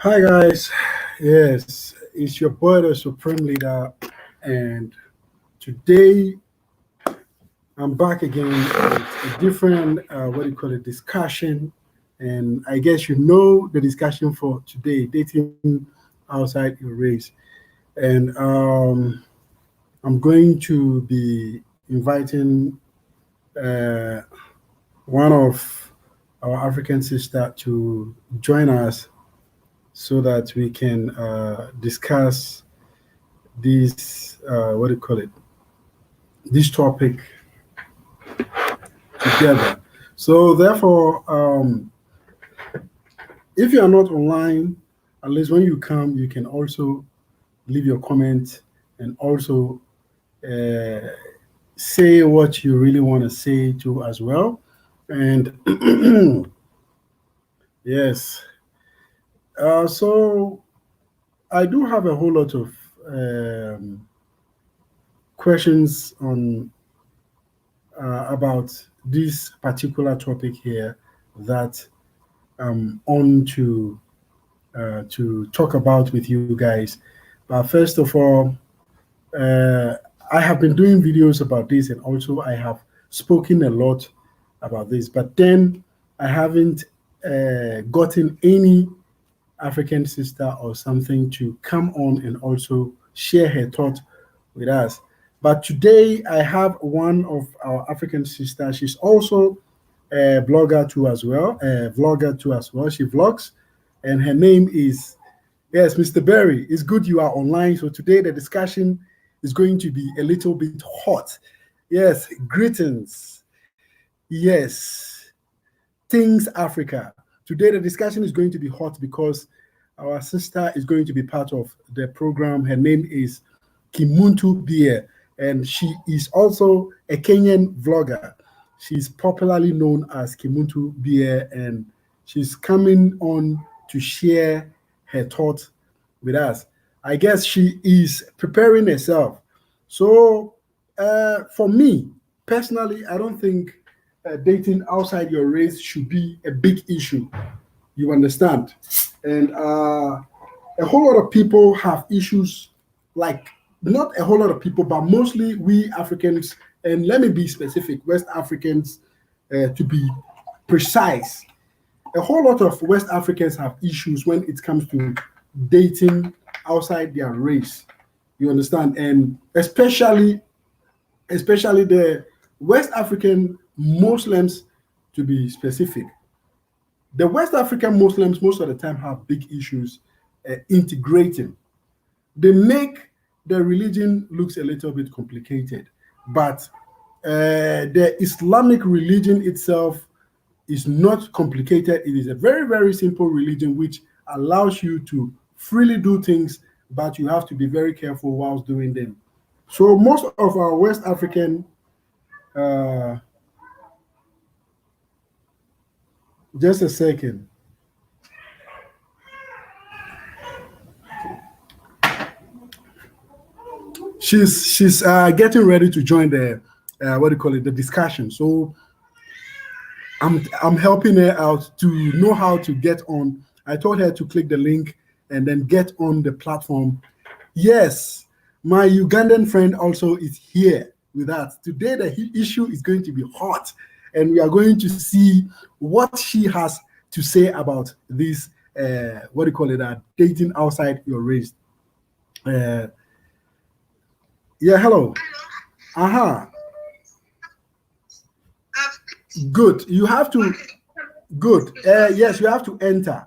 Hi guys, yes, it's your boy the Supreme Leader, and today I'm back again with a different, what do you call it, discussion. And I guess you know the discussion for today, dating outside your race. And I'm going to be inviting uh, one of our African sister to join us so that we can discuss this what do you call it, this topic together. So therefore, if you are not online, at least when you come you can also leave your comment and also uh, say what you really want to say to as well. And yes, so I do have a whole lot of questions on about this particular topic here that on to talk about with you guys. But first of all, uh, I have been doing videos about this, and also I have spoken a lot about this. But then I haven't gotten any African sister or something to come on and also share her thought with us. But today I have one of our African sisters. She's also a blogger too as well, a vlogger too as well. She vlogs, and her name is, yes, Mr. Berry. It's good you are online. So today the discussion is going to be a little bit hot. Yes, greetings. Yes, things Africa. Today the discussion is going to be hot because our sister is going to be part of the program. Her name is Kimuntu Beer, and she is also a Kenyan vlogger. She's popularly known as Kimuntu Beer, and she's coming on to share her thoughts with us. I guess she is preparing herself. So, for me personally, I don't think dating outside your race should be a big issue. You understand? And a whole lot of people have issues, like not a whole lot of people, but mostly we Africans, and let me be specific, West Africans, to be precise. A whole lot of West Africans have issues when it comes to dating outside their race. You understand? And especially the West African Muslims, to be specific. The West African Muslims most of the time have big issues integrating. They make the religion looks a little bit complicated, but the Islamic religion itself is not complicated. It is a very, very simple religion which allows you to freely do things, but you have to be very careful whilst doing them. So most of our West African, uh, just a second. She's getting ready to join the what do you call it, the discussion. So I'm helping her out to know how to get on. I told her to click the link and then get on the platform. Yes, my Ugandan friend also is here with us. Today the issue is going to be hot, and we are going to see what she has to say about this what do you call it, dating outside your race. Uh, yeah, hello. Aha. Good. You have to. Good. Yes, you have to enter.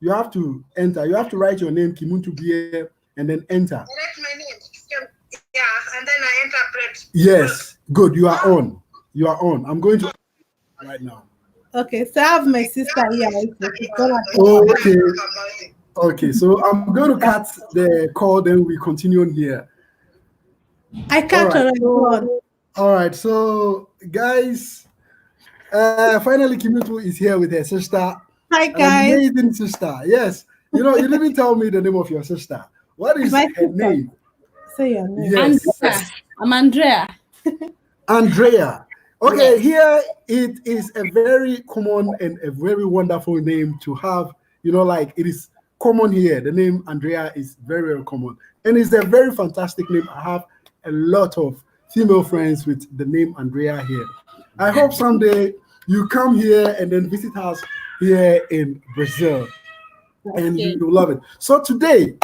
You have to enter. You have to write your name, Kimuntu Bie, and then enter. Write my name. Yeah, and then I interpret. Yes. Good. You are on. You are on. I'm going to right now. Okay, so I have my sister here. Okay. Okay. So I'm going to cut the call. Then we continue on here. I can't already. All right. So guys, finally Kimutu is here with her sister. Hi guys. Amazing sister. Yes. You know, you didn't tell me the name of your sister. What is her name? Say your name. Yes. Andrea. I'm Andrea. Andrea. Okay, here it is a very common and a very wonderful name to have. You know, like it is common here. The name Andrea is very, very common. And it's a very fantastic name. I have a lot of female friends with the name Andrea here. I hope someday you come here and then visit us here in Brazil. And you will love it. So today,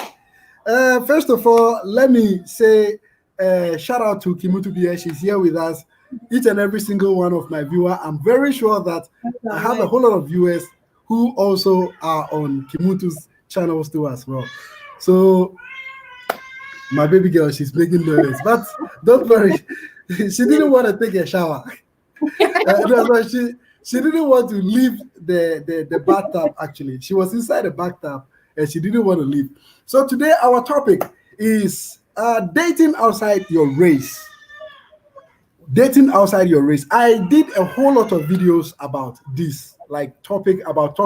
first of all, let me say shout out to Kimutu Bia. She's here with us, each and every single one of my viewers. I'm very sure that I have a whole lot of viewers who also are on Kimutu's channels too as well. So my baby girl, she's making noise, but don't worry, she didn't want to take a shower. No, she didn't want to leave the bathtub. Actually, she was inside the bathtub and she didn't want to leave. So today our topic is dating outside your race. Dating outside your race. I did a whole lot of videos about this, like talking about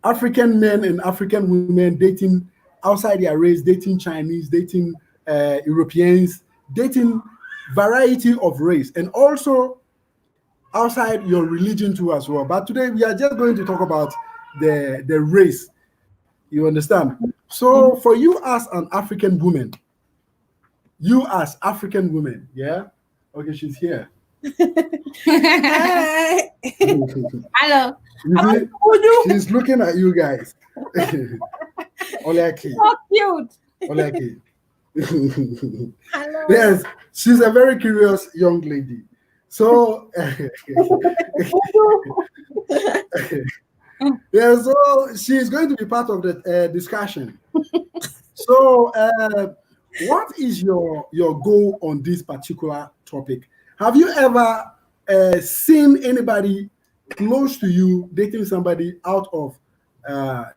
African men and African women dating outside their race, dating Chinese, dating Europeans, dating variety of race, and also outside your religion too as well. But today we are just going to talk about the race. You understand? So for you as an African woman, yeah? Okay, she's here. Hi. Hello. She's looking at you guys. Oleaki. So cute. Oleaki. Hello. Yes, she's a very curious young lady. So, yeah, so she's going to be part of the discussion. So, what is your goal on this particular topic? Have you ever seen anybody close to you dating somebody out of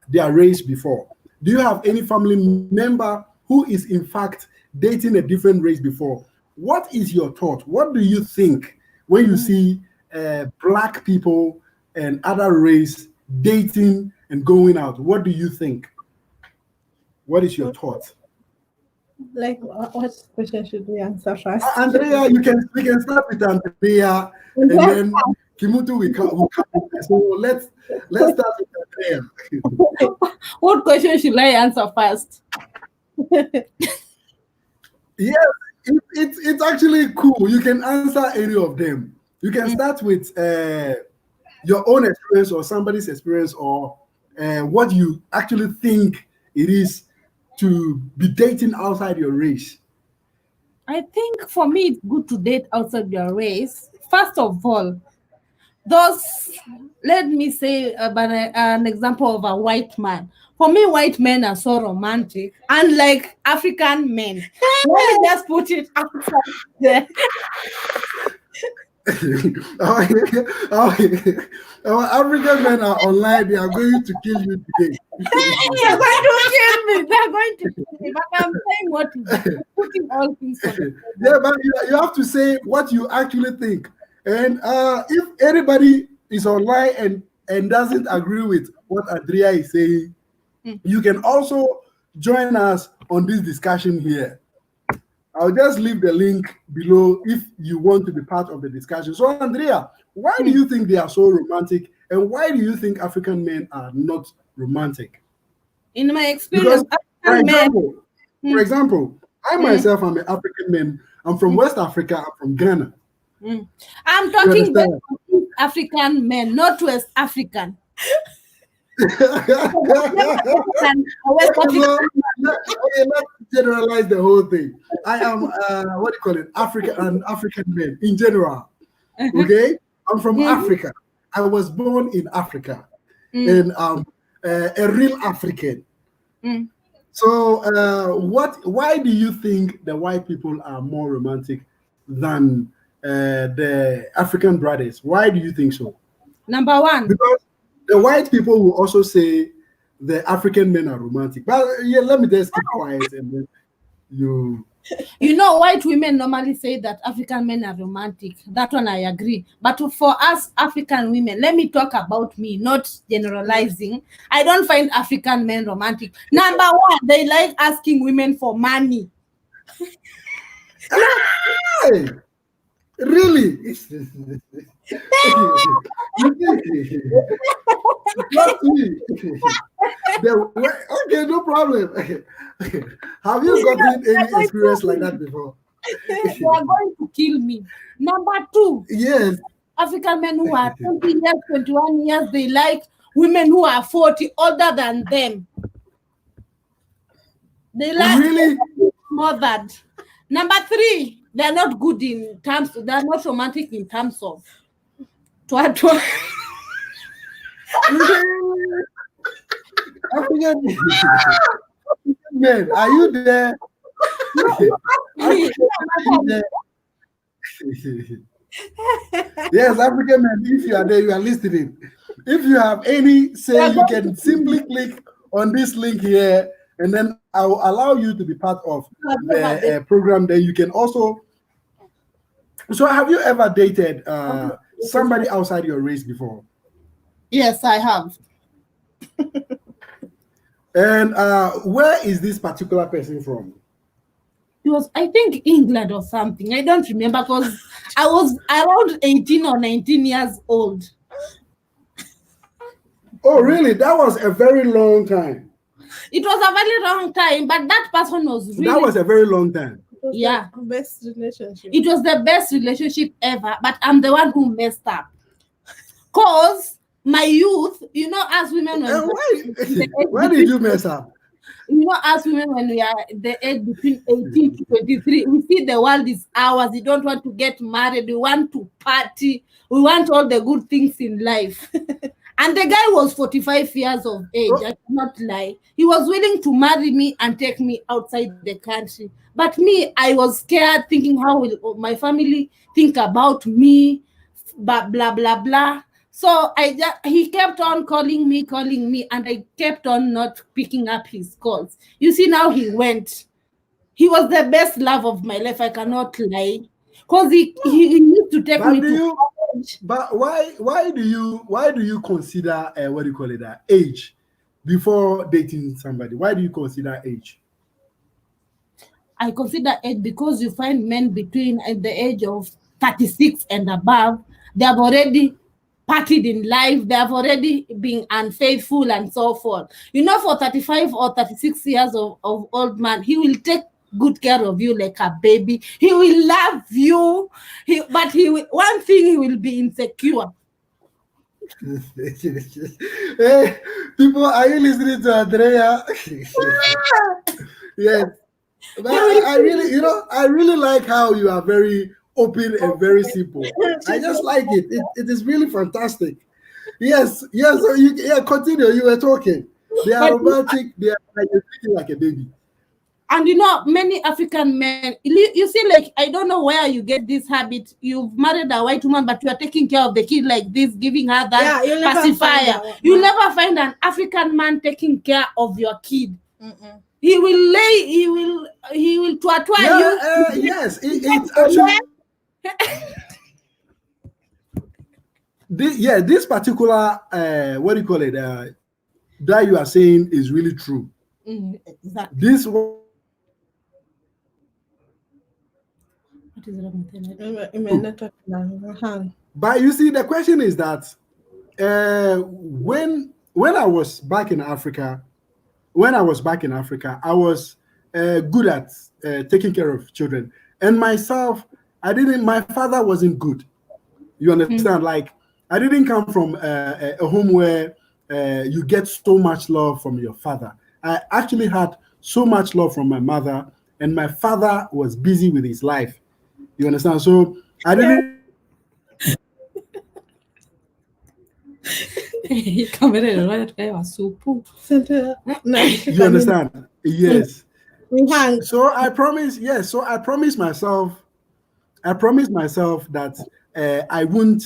their race before? Do you have any family member who is in fact dating a different race before? What is your thought? What do you think when you see black people and other race dating and going out? What do you think? What is your thought? Like, what question should we answer first? Andrea, we can start with Andrea, and then Kimutu will come. So let's start with Andrea. What question should I answer first? Yes, it's actually cool. You can answer any of them. You can start with your own experience or somebody's experience, or what you actually think it is to be dating outside your race. I think for me, it's good to date outside your race. First of all, let me say about an example of a white man. For me, white men are so romantic, unlike African men. Let me just put it outside there. Our African men are online. They are going to kill you today. They're going to kill me. They're going to kill me. But I'm saying what is putting all things on the table. Yeah, but you have to say what you actually think. And if anybody is online and doesn't agree with what Andrea is saying, you can also join us on this discussion here. I'll just leave the link below if you want to be part of the discussion. So, Andrea, why do you think they are so romantic, and why do you think African men are not romantic? In my experience, Because, for example, I myself am an African man. I'm from West Africa. I'm from Ghana. I'm talking about African men, not West African. Let's generalize the whole thing. I am an African man in general. Okay, I'm from Africa. I was born in Africa, and I'm a real African. So, why do you think the white people are more romantic than the African brothers? Why do you think so? Number one, because the white people will also say the African men are romantic. But yeah, let me just keep quiet and then you. You know, white women normally say that African men are romantic. That one I agree. But for us African women, let me talk about me, not generalizing. I don't find African men romantic. Number one, they like asking women for money. Hey, really? Okay, no problem. Have you gotten any experience like that before? They are going to kill me. Number two, Yes. African men who are 20 years, 21 years, they like women who are 40, older than them. They like Really? mothered. Number three, they're not good in terms, they're not romantic in terms of twa. African men, are you there? Yes, African men, if you are there, you are listening. If you have any say, you can simply click on this link here, and then I will allow you to be part of the program. Then you can also. So, have you ever dated somebody outside your race before? Yes, I have. And where is this particular person from? It was, I think, England or something. I don't remember because I was around 18 or 19 years old. Oh, really? That was a very long time. It was a very long time, but that person was really. That was a very long time. Yeah. The best relationship. It was the best relationship ever, but I'm the one who messed up. Because my youth, you know, as women. Why did you mess up? You know, as women, when we are the age between 18 to 23, we see the world is ours. We don't want to get married. We want to party. We want all the good things in life. And the guy was 45 years of age. I cannot lie. He was willing to marry me and take me outside the country. But me, I was scared, thinking, how will my family think about me? Blah, blah, blah, blah. So he kept on calling me, and I kept on not picking up his calls. You see, now he went. He was the best love of my life. I cannot lie, because he used to take me to college. But why do you consider what do you call it, age before dating somebody? Why do you consider age? I consider age because you find men between at the age of 36 and above, they have already partied in life, they have already been unfaithful and so forth. You know, for 35 or 36 years of old man, he will take good care of you like a baby. He will love you, but one thing, he will be insecure. Hey, people, are you listening to Andrea? Yes. But I really like how you are very open and very simple. I just like it. It is really fantastic. Yes. So continue. You were talking. They are romantic. They are like a baby. And you know, many African men, you see, like, I don't know where you get this habit. You've married a white woman, but you are taking care of the kid like this, giving her that pacifier. You'll never find an African man taking care of your kid. Mm-mm. He will twatwa you. Yes, it's actually. This particular what do you call it? That you are saying is really true. Exactly. This. What is wrong with it? But you see, the question is that when I was back in Africa, I was good at taking care of children, and myself, my father wasn't good. You understand? Like, I didn't come from a home where you get so much love from your father. I actually had so much love from my mother, and my father was busy with his life. You understand? So I didn't. You understand? Yes. So I promised. Yes. So I promised myself that I won't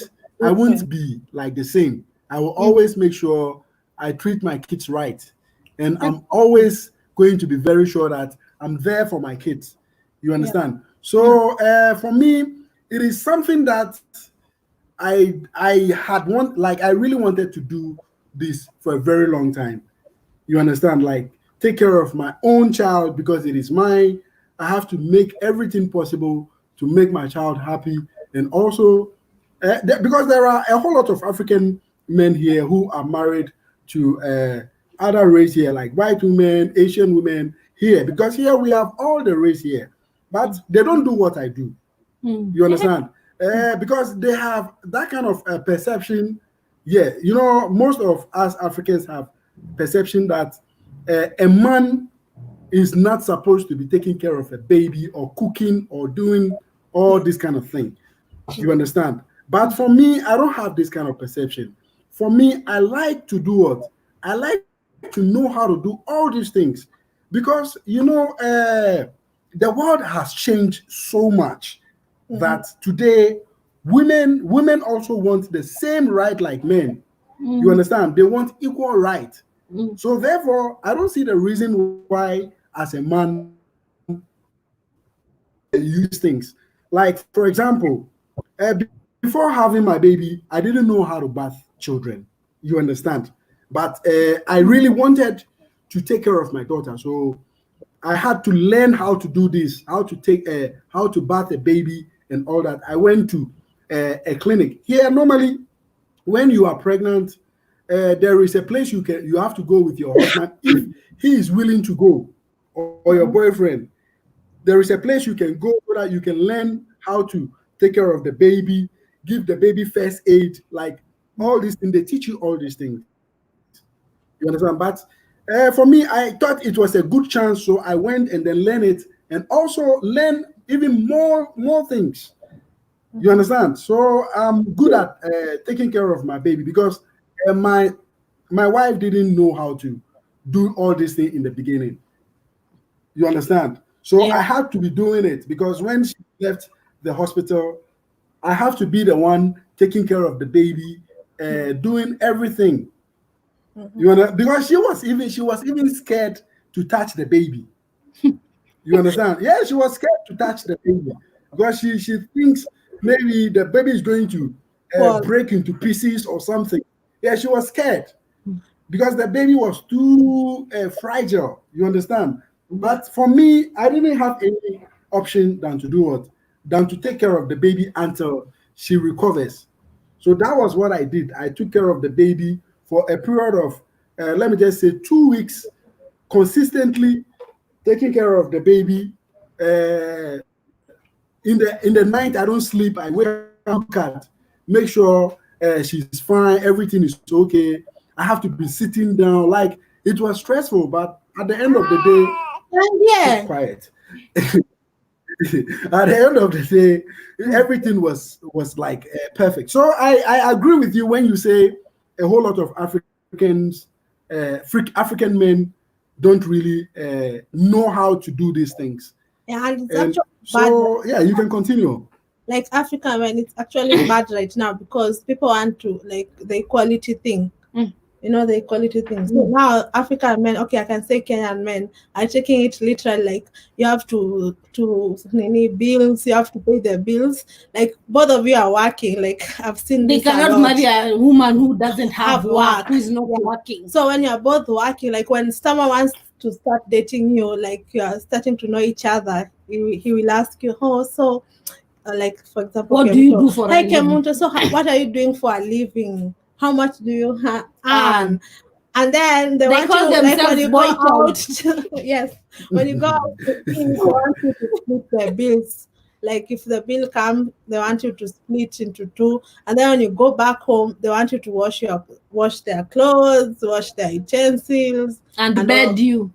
be like the same. I will always make sure I treat my kids right, and I'm always going to be very sure that I'm there for my kids. You understand? Yeah. So for me, it is something that I really wanted to do this for a very long time. You understand? Like, take care of my own child because it is mine. I have to make everything possible to make my child happy, and also because there are a whole lot of African men here who are married to other race here, like white women, Asian women here, because here we have all the race here, but they don't do what I do. You understand? Because they have that kind of perception. Yeah, you know, most of us Africans have perception that a man is not supposed to be taking care of a baby or cooking or doing all this kind of thing. You understand? But for me, I don't have this kind of perception. For me, I like to do what? I like to know how to do all these things because, you know, the world has changed so much that today women also want the same right like men. You understand? They want equal right. So therefore, I don't see the reason why, as a man, use things like, for example, before having my baby, I didn't know how to bath children. You understand? But I really wanted to take care of my daughter, so I had to learn how to do this, how to bath a baby and all that. I went to a clinic here. Normally, when you are pregnant, there is a place you have to go with your husband if he is willing to go, or your boyfriend. There is a place you can go so that you can learn how to take care of the baby, give the baby first aid, like all these things. They teach you all these things. You understand? But for me, I thought it was a good chance, so I went and then learn it, and also learn even more things. You understand? So I'm good at taking care of my baby because my wife didn't know how to do all these things in the beginning. You understand? So I had to be doing it because when she left the hospital, I have to be the one taking care of the baby, doing everything. You know, because she was even scared to touch the baby. You understand? Yeah, she was scared to touch the baby because she thinks maybe the baby is going to break into pieces or something. Yeah, she was scared because the baby was too fragile. You understand? But for me, I didn't have any option than to do what? Than to take care of the baby until she recovers. So that was what I did. I took care of the baby for a period of, let me just say, 2 weeks, consistently taking care of the baby. In the night, I don't sleep. I wake up, look at, make sure she's fine, everything is okay. I have to be sitting down. Like, it was stressful, but at the end of the day, keep quiet. At the end of the day, everything was like perfect. So I agree with you when you say a whole lot of African men don't really know how to do these things. Yeah, and it's And actually so bad. yeah, you can continue. Like Africa, when it's actually bad right now because people want to like the equality thing. You know, the equality thing. So now African men, okay, I can say Kenyan men are taking it literally, like you have to need bills, you have to pay the bills. Like both of you are working. Like I've seen They this a cannot lot. marry a woman who doesn't have Have work, work. who is not working. So when you're both working, like when someone wants to start dating you, like you are starting to know each other, he will ask you, oh, so like for example, What do you do for a hey living? Kemunto, so what are you doing for a living? How much do you earn? And then they want call you, like when themselves you boy go out, child. yes, when you go out to eat, they want you to split their bills. Like if the bill comes, they want you to split into two, and then when you go back home, they want you to wash their clothes, wash their utensils, and all. bed you.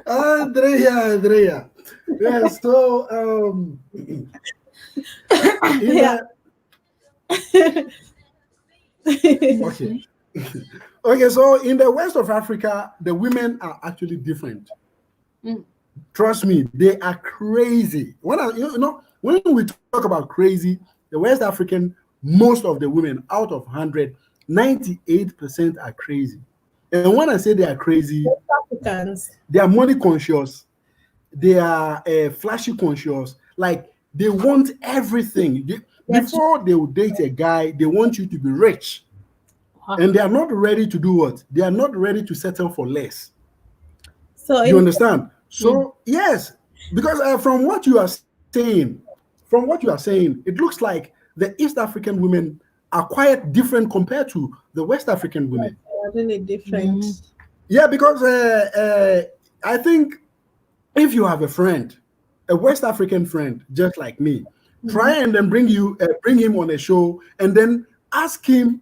Andrea. Yeah, so Yeah. okay. Okay, so in the west of Africa, the women are actually different. Trust me, they are crazy. When we talk about crazy, the West African, most of the women out of 100, 98% are crazy. And when I say they are crazy, Africans. they are money conscious, they are flashy conscious, like they want everything. Before they will date a guy, they want you to be rich. And they are not ready to do what? They are not ready to settle for less. So You understand? So yes, because from what you are saying, it looks like the East African women are quite different compared to the West African women. They are really different. Yeah, because I think if you have a friend, a West African friend, just like me, try and then bring him on a show and then ask him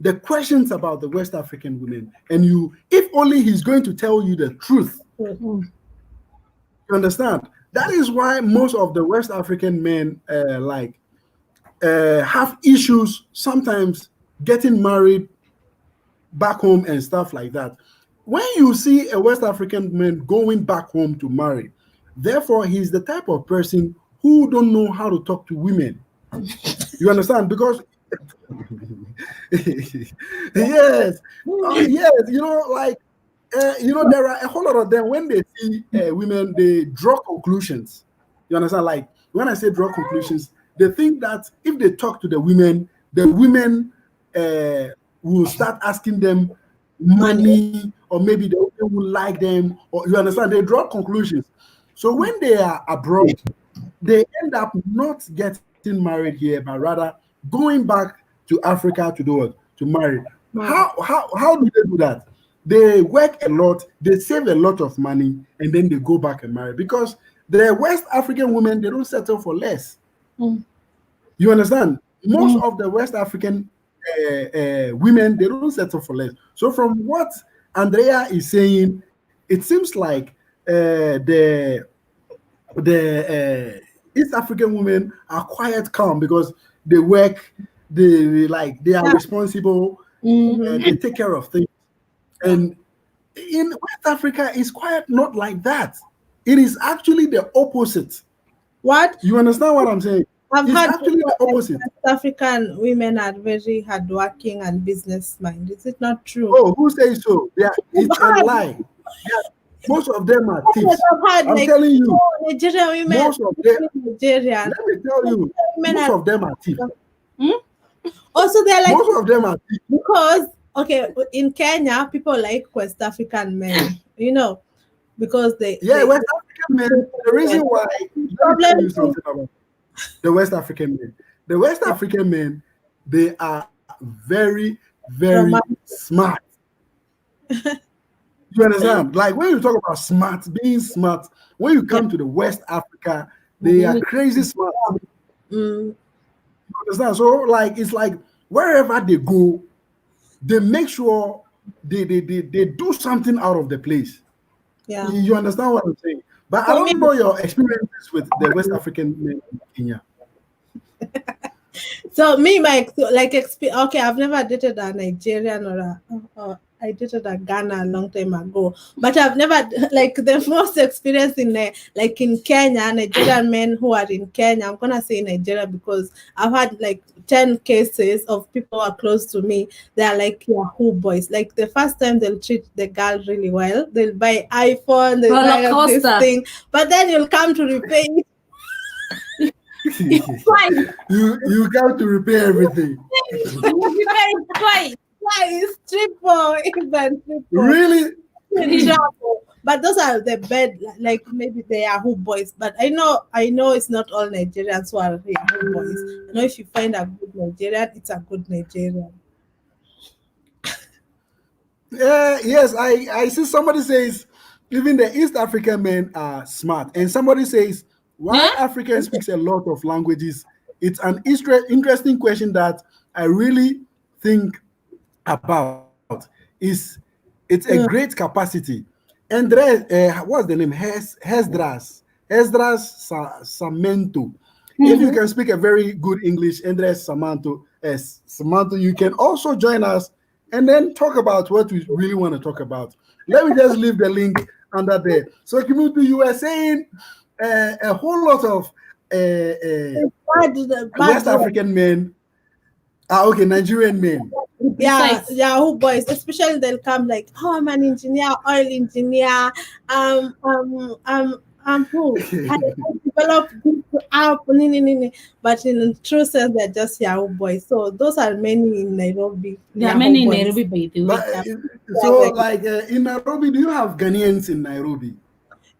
the questions about the West African women, and if only he's going to tell you the truth. You understand? That is why most of the West African men have issues sometimes getting married back home and stuff like that. When you see a West African man going back home to marry, therefore he's the type of person who don't know how to talk to women. You understand? Because yes, there are a whole lot of them. When they see women, they draw conclusions. You understand? Like when I say draw conclusions, they think that if they talk to the women will start asking them money, or maybe the women will like them, or you understand? They draw conclusions. So when they are abroad, they end up not getting married here, but rather going back to Africa to marry. How do they do that? They work a lot, they save a lot of money, and then they go back and marry, because the West African women, they don't settle for less. You understand? Most of the West African women, they don't settle for less. So from what Andrea is saying, it seems like the East African women are quite calm because they work, they are responsible, and they take care of things. And in West Africa, it's quite not like that. It is actually the opposite. What? You understand what I'm saying? I've It's heard actually the opposite. West African women are very hardworking and business minded. Is it not true? Oh, who says so? Yeah, it's a lie. Yeah, most of them are thieves. I'm telling you, Nigerian women. most of them. Nigerian. Let me tell you, most of them are thieves. Also, they're like, Most of them are thieves. because in Kenya, people like West African men, because they West African men. The reason why, let me tell you something about the West African men. The West African men, they are very, very smart. You understand? Like when you talk about being smart, when you come to the West Africa, they are crazy smart. You understand? So it's like wherever they go, they make sure they do something out of the place. Yeah. You understand what I'm saying? But I don't know your experiences with the West African men in Kenya. So okay, I've never dated a Nigerian or I dated a Ghana a long time ago, but I've never the most experience in in Kenya, Nigerian men who are in Kenya. I'm gonna say Nigeria because I've had 10 cases of people who are close to me. They are like Yahoo boys. Like the first time they'll treat the girl really well, they'll buy iPhone, they'll buy this thing, but then you'll come to repay it. You come to repair everything. Twice, triple, even triple. Really? But those are the bad, maybe they are Yahoo boys. But I know it's not all Nigerians who are Yahoo boys. I know if you find a good Nigerian, it's a good Nigerian. Yes, I see somebody says even the East African men are smart, and somebody says why African speaks a lot of languages. It's an interesting question that I really think about. It's a great capacity. Andres, what's the name? Hesdras Samento. If you can speak a very good English, Andres Samantha, you can also join us and then talk about what we really want to talk about. Let me just leave the link under there. So, Kimutu, you were saying a whole lot of West African men. Nigerian men. Yeah, Yahoo boys, especially they'll come like, oh, I'm an engineer, oil engineer. Who? I developed this app, but in true sense, they're just Yahoo boys. So those are many in Nairobi. There are many in Nairobi, by the way. So, in Nairobi, do you have Ghanaians in Nairobi?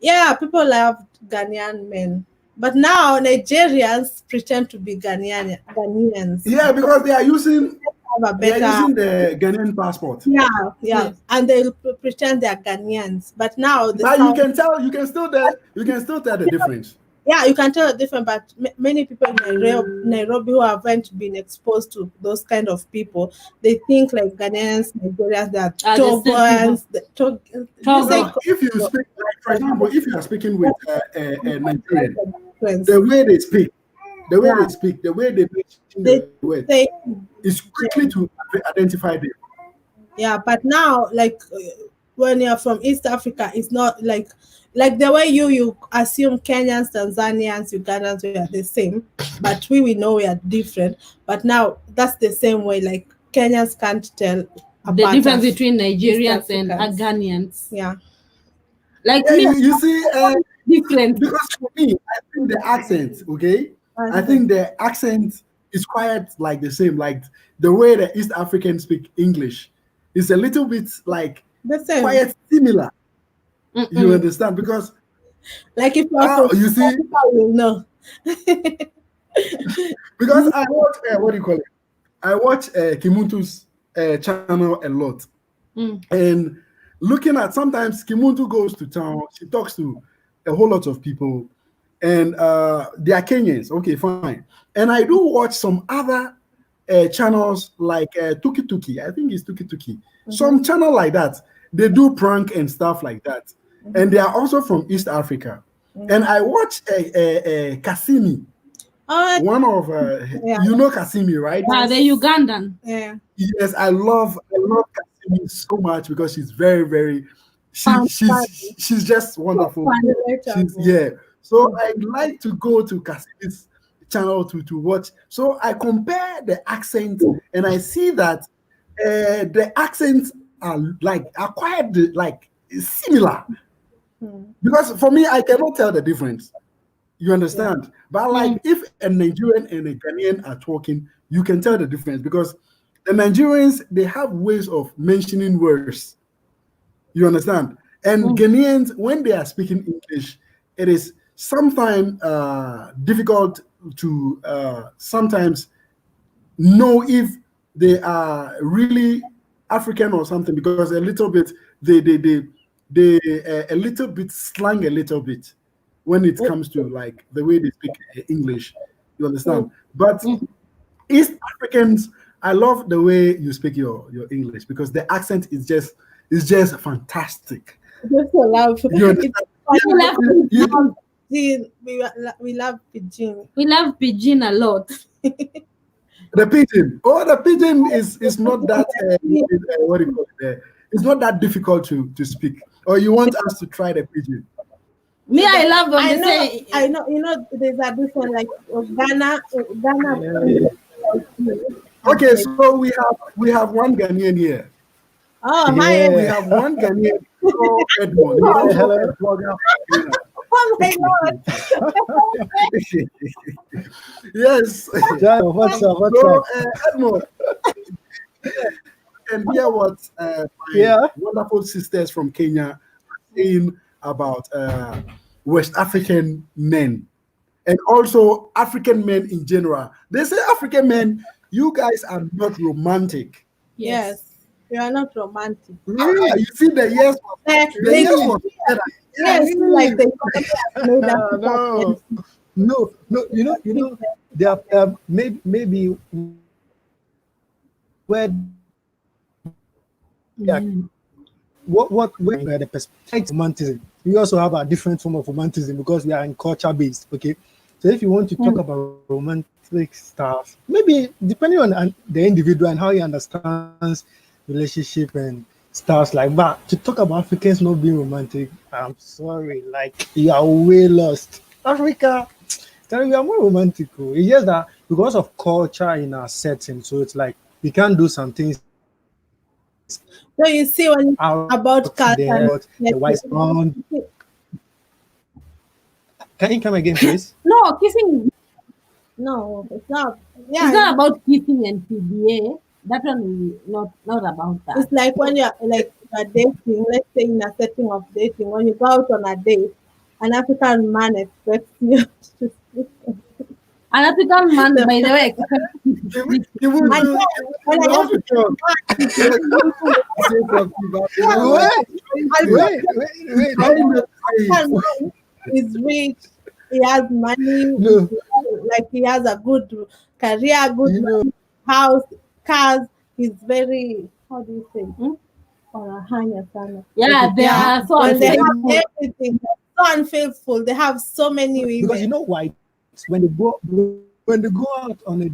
Yeah, people love Ghanaian men. But now Nigerians pretend to be Ghanaians. Yeah, because they are using Have a better, the Ghanaian passport. yeah, and they pretend they are Ghanaians. But now the But you sound, can tell, you can still tell the difference. yeah, you can tell the difference. But many people in Nairobi who haven't been exposed to those kind of people, they think like Ghanaians, Nigerians, they are Are the same Togolans. You Togo. say No, if you speak, like, for example, if you are speaking with a Nigerian, friends. the way they speak, the way Yeah. they speak, the way they mention They the word say is quickly to identify them. yeah, but now like when you're from East Africa, it's not like the way you assume Kenyans, Tanzanians, Ugandans we are the same, but we know we are different. But now that's the same way. Like Kenyans can't tell The apart difference us. between Nigerians East and Africans. Ghanaians. Yeah, Like Yeah, me, you see, different. because for me, I think the accent, okay, I think the accent is quite like the same. Like the way the East Africans speak English is a little bit like the same. quite similar. Mm-mm. You understand? Because Like if you're from you see, Africa, you'll know. because I watch what do you call it? I watch Kimuntu's channel a lot, and looking at sometimes Kimuntu goes to town, she talks to a whole lot of people, and they are Kenyans. Okay, fine. And I do watch some other channels like Tuki Tuki. I think it's Tuki Tuki. Some channel like that. They do prank and stuff like that, and they are also from East Africa. And I watch Kasimi. One of you know Kasimi, right? The Ugandan. Yeah. Yes, I love Kasimi so much because she's very she's just wonderful. Yeah. So I like to go to Kasimi's channel to watch. So I compare the accent and I see that the accents are quite like similar. Because for me, I cannot tell the difference. You understand? But like if a Nigerian and a Ghanaian are talking, you can tell the difference because the Nigerians they have ways of mentioning words. You understand? And Ghanaians, when they are speaking English, it is sometimes difficult to sometimes know if they are really African or something because a little bit they a little bit slang a little bit when it comes to like the way they speak English. You understand? But East Africans, I love the way you speak your English because the accent is just fantastic. Just so love. You understand? We love Pidgin. We love Pidgin a lot. The pigeon. Oh, the pigeon is not that what do you call it? It's not that difficult to speak. Or you want us to try the pigeon? Me, I love when I they know, say. I know. You know, there's a different like Ghana. Okay, so we have one Ghanaian here. Oh, hi. We have one Ghanaian. Oh, Edmond. He's also a blogger. Oh my God. Yes. John, what's up? So, Edmond, and hear what my wonderful sisters from Kenya are saying about West African men and also African men in general. They say African men, you guys are not romantic. Yes, you are not romantic. You see the yes was better. Yes, like they no. You know, they are maybe where what where the perspective romantism. We also have a different form of romanticism because we are in culture based. Okay, so if you want to talk about romantic stuff, maybe depending on the individual and how he understands relationship and stuff like that. To talk about Africans not being romantic, I'm sorry, like you are way lost. Africa, we are more romantic. It's just that because of culture in our setting, so it's like we can't do some things. So you see when about the white sound. Can you come again, please? No, kissing. No, it's not. Yeah, it's not about kissing and PDA. That one is not about that. It's like when you're dating, let's say in a setting of dating, when you go out on a date, an African man expects you to speak. An African man, by the way, expects you to You sleep. will And do. when You I have have to talk. Say something about it. Yeah, Wait. Trying not to say it. African man is rich, he has money, No, like he has a good career, good you know, house, cars. He's very, how do you say? Hanya sana. Yeah, they Yeah, are so when they okay, let have me, unfaithful. everything, they're so unfaithful. They have so many because you women. know why? When they go out on a,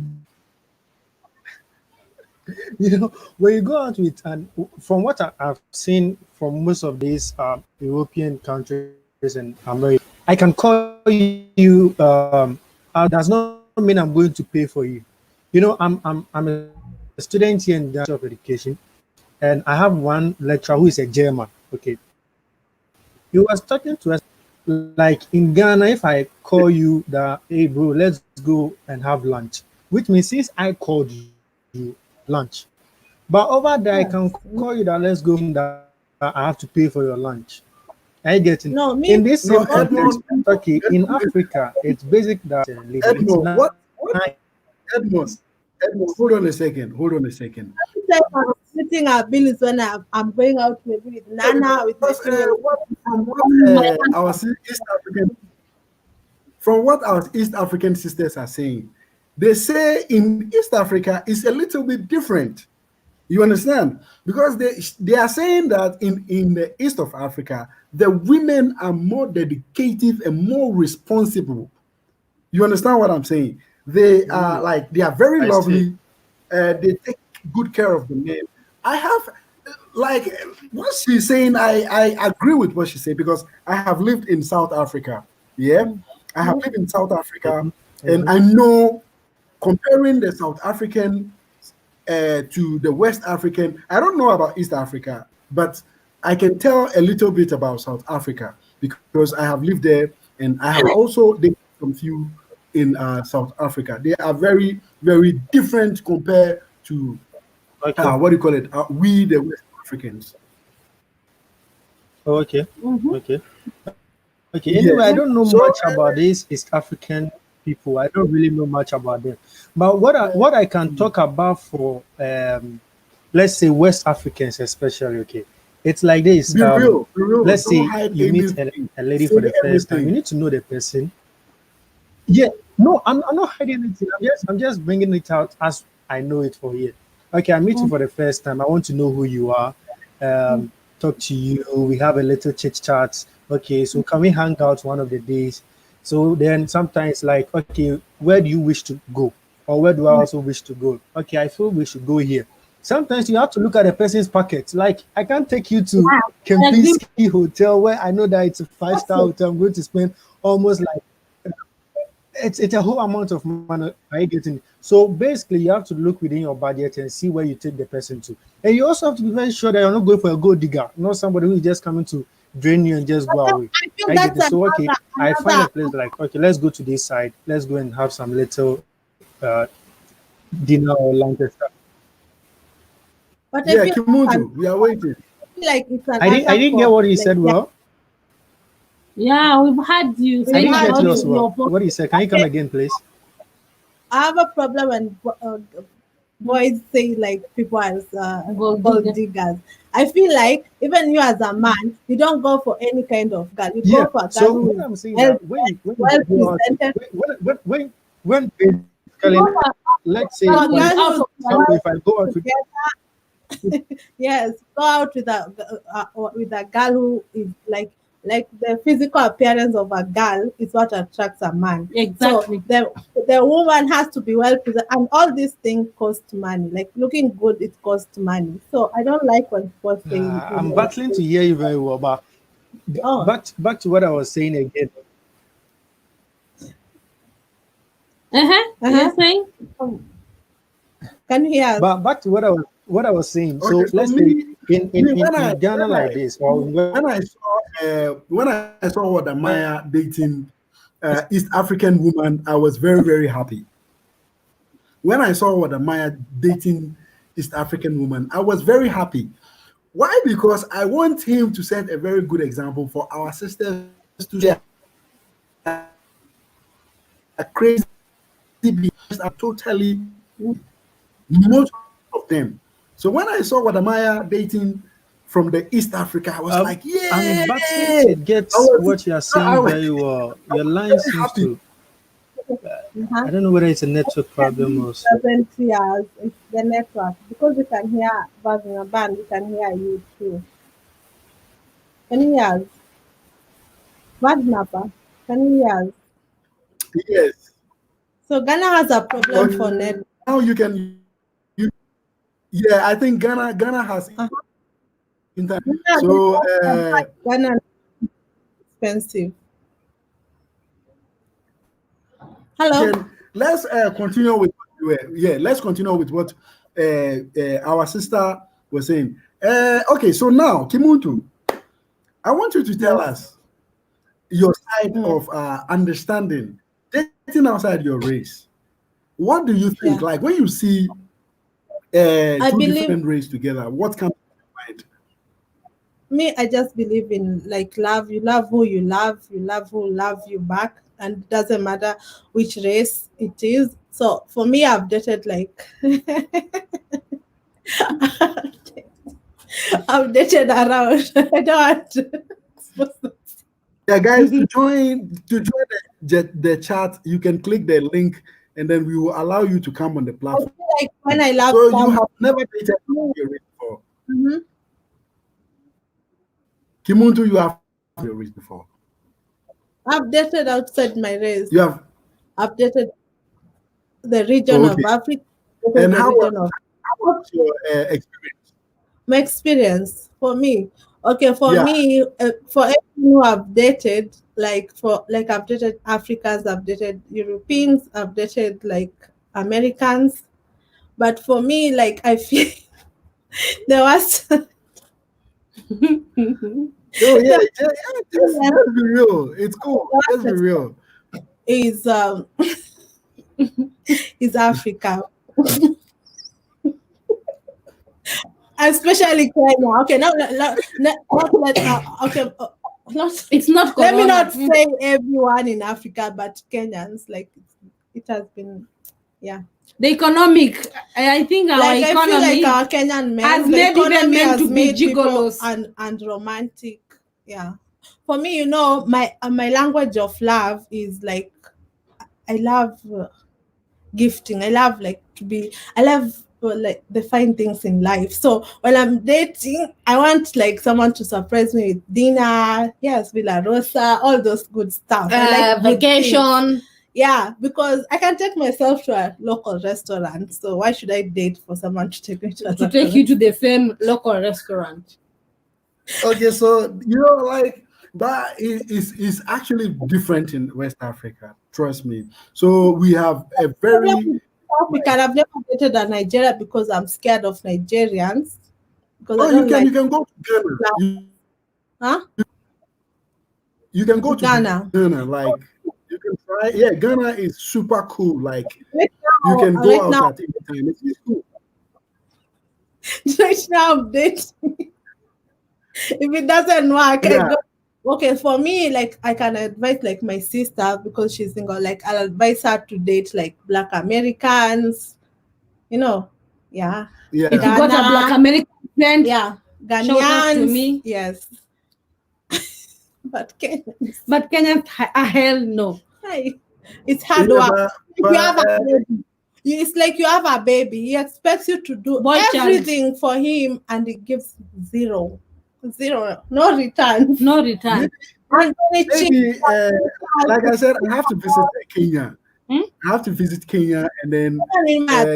when you go out with, and from what I've seen from most of these European countries and America, I can call you does not mean I'm going to pay for you. I'm a student here in the Institute of Education, and I have one lecturer who is a German. Okay, he was talking to us like in Ghana. If I call you that, hey bro, let's go and have lunch, which means since I called you lunch, but over there I can call you Yes. that let's go that I have to pay for your lunch. Are you getting? In this same No, me. context, No, okay, Edmond, in Africa, it's basic that lady, it's Edmond, nine. what, Edmond, Edmond, hold on a second. Hold on a second. Every time I'm splitting our bills when I'm going out maybe with Nana, with my Because female. from what our East African sisters are saying, they say in East Africa it's a little bit different. You understand? Because they are saying that in the east of Africa, the women are more dedicated and more responsible. You understand what I'm saying? They are Ooh, like they are very I see. lovely. They take good care of the men. I have like what she's saying. I agree with what she said because I have lived in South Africa. Yeah, I have lived in South Africa, Mhm, and mhm. I know comparing the South African to the West African. I don't know about East Africa, but I can tell a little bit about South Africa because I have lived there and I have also dated some few in South Africa. They are very, very different compared to Okay, what do you call it? We, the West Africans. okay, Mhm. okay. Okay, anyway, I Yes. don't know So, much about these East African people. I don't really know much about them. But what I can talk about for let's say West Africans especially, okay, it's like this. be real, be real. Let's Don't say hide you meet anything. a lady Say for the first time. You everything. need to know the person. Yeah, no, I'm not hiding anything. I'm just bringing it out as I know it for here. Okay, I meet you for the first time. I want to know who you are. Um, talk to you. We have a little chit chat. Okay, so can we hang out one of the days? So then sometimes like, okay, where do you wish to go, or where do I also wish to go? Okay, I feel we should go here. Sometimes you have to look at a person's pocket. Like I can't take you to I agree. Kempinski Hotel where I know that it's a five-star hotel. I'm going to spend almost like it's a whole amount of money. Are you getting it? So basically, you have to look within your budget and see where you take the person to. And you also have to be very sure that you're not going for a gold digger, not somebody who is just coming to drain you and just go away. I feel I get that's it. So okay, I find a another. place like okay, let's go to this side. Let's go and have some little dinner or lunch and stuff. But I Yeah, feel that's Kimuntu, we are waiting. I feel like it's an I answer didn't get for what he like said. yeah, Well, Yeah, we've had you I we've saying didn't had get about yours. you. Well, your what he said. Can you come Okay, again, please? I have a problem when boys say like people as gold gold digger. diggers. I feel like even you as a man, you don't go for any kind of girl. You Yeah. go for a girl So who what is I'm saying well that dressed, when you well go out, presented. when You basically, go for let's say So a somebody for who's girl out who is of your example, well if I go out with together. Yes, go out with a girl who is like the physical appearance of a girl is what attracts a man. So exactly. the woman has to be well presented, and all these things cost money. Like looking good, it costs money. So I don't like when people say I'm battling to hear you very well, but oh, back to what I was saying again. Uh-huh. uh-huh. You're saying? Can you hear us? But back to what I was saying. Okay, So so let's say in when Ghana like this, or when I saw what Maya dating East African woman, I was very, very happy. When I saw what Maya dating East African woman, I was very happy. Why? Because I want him to set a very good example for our sisters to share. crazy behaviors are totally most of them. So when I saw Wadamaya dating from the East Africa, I was like, yeah. I'm battling to get what you are saying very well. Your line seems to. I don't know whether it's a network problem or so. 7 years, it's the network. Because we can hear Band, we can hear you too. 10 years. Napa, 10 years. Yes. So Ghana has a problem Okay. for net. Now you can. Yeah, I think Ghana has internet. So Ghana is expensive. Hello. let's continue with let's continue with what our sister was saying. Okay, so now Kimuntu, I want you to tell us your side of understanding dating outside your race. What do you think? Yeah. Like when you see two different races together, what comes to your mind? Me, I just believe in like love. You love who you love who love you back, and it doesn't matter which race it is. So for me, I've dated like I've dated around. I don't want to expose them. Yeah, guys, to join the chat, you can click the link, and then we will allow you to come on the platform. I feel like when I love So someone, you have never dated your race before. Mhm. Kimuntu, you have your race before. I've dated outside my race. You have. I've dated the region of Africa. And how was your experience? My experience for me, okay, for me, for everyone who I've dated, like I've dated Africans, I've dated Europeans, I've dated like Americans, but for me, like I feel there was. Oh yeah, just be real. It's cool. Just be real. Is is Africa. Especially Kenya. Okay, now okay. It's not. Let me not say everyone in Africa, but Kenyans. Like it has been, yeah. The economic, I think our like economy I feel like our Kenyan men has made even men to be gigolos and romantic. Yeah, for me, you know, my language of love is like I love gifting. I love like to be. I love like the fine things in life. So when I'm dating, I want like someone to surprise me with dinner. Yes, Villa Rosa, all those good stuff. I like vacation. Yeah, because I can take myself to a local restaurant. So why should I date for someone to take me to take you to the same local restaurant? Okay, so you know, like that is actually different in West Africa. Trust me. So we have a very African. I've never dated a Nigeria because I'm scared of Nigerians. Because you can go to Ghana. You can go to Ghana. Like you can try. Yeah, Ghana is super cool. Like you can go out at any time. It's cool. Right now, I'm dating. If it doesn't work, I go. Okay, for me, like I can advise like my sister because she's single. Like I'll advise her to date like Black Americans. You know, yeah. If you got a Black American friend, yeah, Ghanaians, shout out to me. Yes. But Kenyans, hell no. Hey, it's hard work. If you have a baby, it's like you have a baby. He expects you to do everything for him, and he gives zero, no return. No return. Maybe, like I said, I have to visit Kenya. I have to visit Kenya and then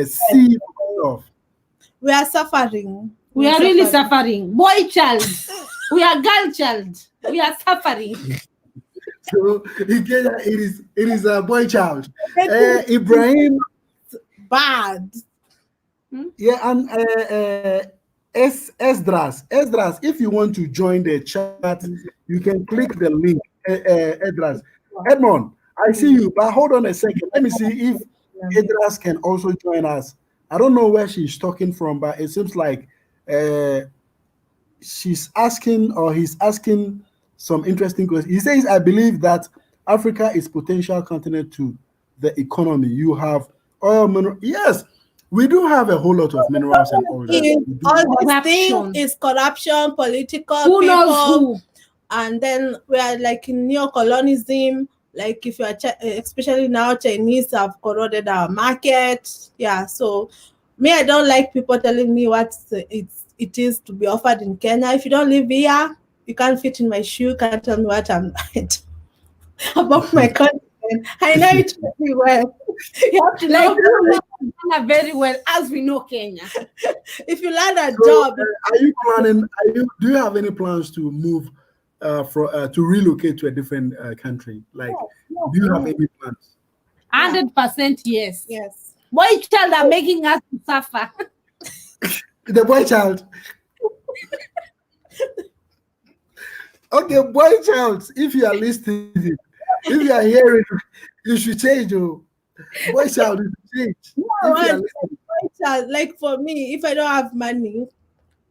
see stuff. We are suffering. We are really suffering. Boy child. We are girl child. We are suffering. So in Kenya, it is a boy child. Ibrahim, bad. Yeah, and Esdras, if you want to join the chat, you can click the link. Esdras, Edmond, I see you, but hold on a second. Let me see if Esdras can also join us. I don't know where she's talking from, but it seems like she's asking or he's asking some interesting questions. He says, I believe that Africa is potential continent to the economy. You have oil, mineral. Yes, we do have a whole lot of minerals and all that. We do. All this thing Corruption. is corruption, political Who people, knows who? and then we are like in neo-colonialism. Like if you are, especially now, Chinese have corroded our market. Yeah, so me, I don't like people telling me what it is to be offered in Kenya. If you don't live here, you can't fit in my shoe. You can't tell me what I'm about my country. I know it very well. You have to Like know. you know Kenya very well, as we know Kenya. If you land a So, job, are you planning? Do you have any plans to move to relocate to a different country? Like, do you have any plans? 100% yes. yes. Boy child are making us to suffer. The boy child. Okay, boy child. If you are listening, if you are hearing, you should change. Oh, boy child, you should change. If you are listening. Like for me, if I don't have money,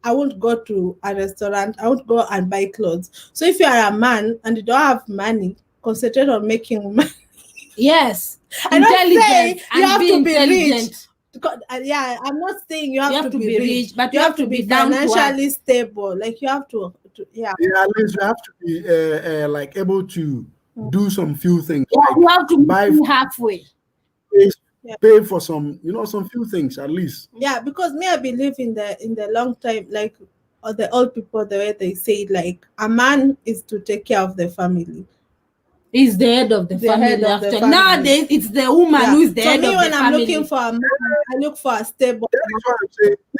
I won't go to a restaurant. I won't go and buy clothes. So if you are a man and you don't have money, concentrate on making money. Yes. I don't say Intelligent you and have be to be intelligent. rich. Yeah, I'm not saying you have to be rich, but you have to be down to earth. financially stable. Like you have to yeah. Yeah, at least you have to be like able to do some few things. Yeah, Like you have to buy meet halfway. pay for some, some few things at least. Yeah, because me, I believe in the long time, like or the old people, the way they say, like a man is to take care of the family. He's the head of the family. head of the After family. Nowadays, it's the woman who is the So head me, of when the I'm family. looking for a man, I look for a stable. That is why I'm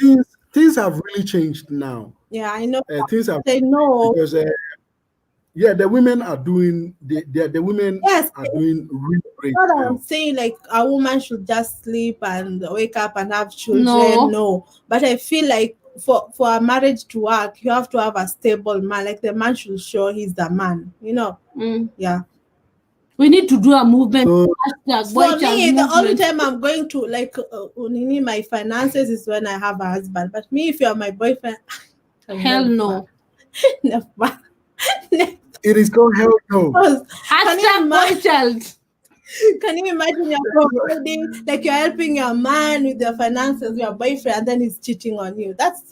saying things have really changed now. Yeah, I know. Things have They know. because the women are doing the women Yes. are doing really great What now. I'm saying, like a woman should just sleep and wake up and have children. No. No, but I feel like for a marriage to work, you have to have a stable man. Like the man should show he's the man. Yeah. We need to do a movement. So, Hashtag For boy me, child the only movement. time I'm going to like my finances is when I have a husband. But me, if you're my boyfriend, Hell no. never. it is called hell no. Hashtag boy child. Can you imagine you're providing, like you're helping your man with your finances, your boyfriend, and then he's cheating on you? That's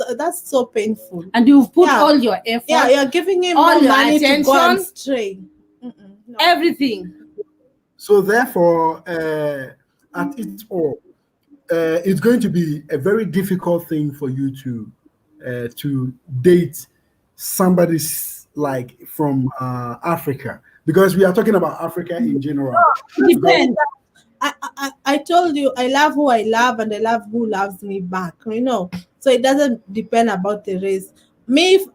so painful. And you've put all your effort. Yeah, you're giving him all more your money to go and attention. stray. No. Everything. So therefore, at its all, it's going to be a very difficult thing for you to date somebody like from Africa, because we are talking about Africa in general. Depends. I told you I love who I love and I love who loves me back. So it doesn't depend about the race. Me, if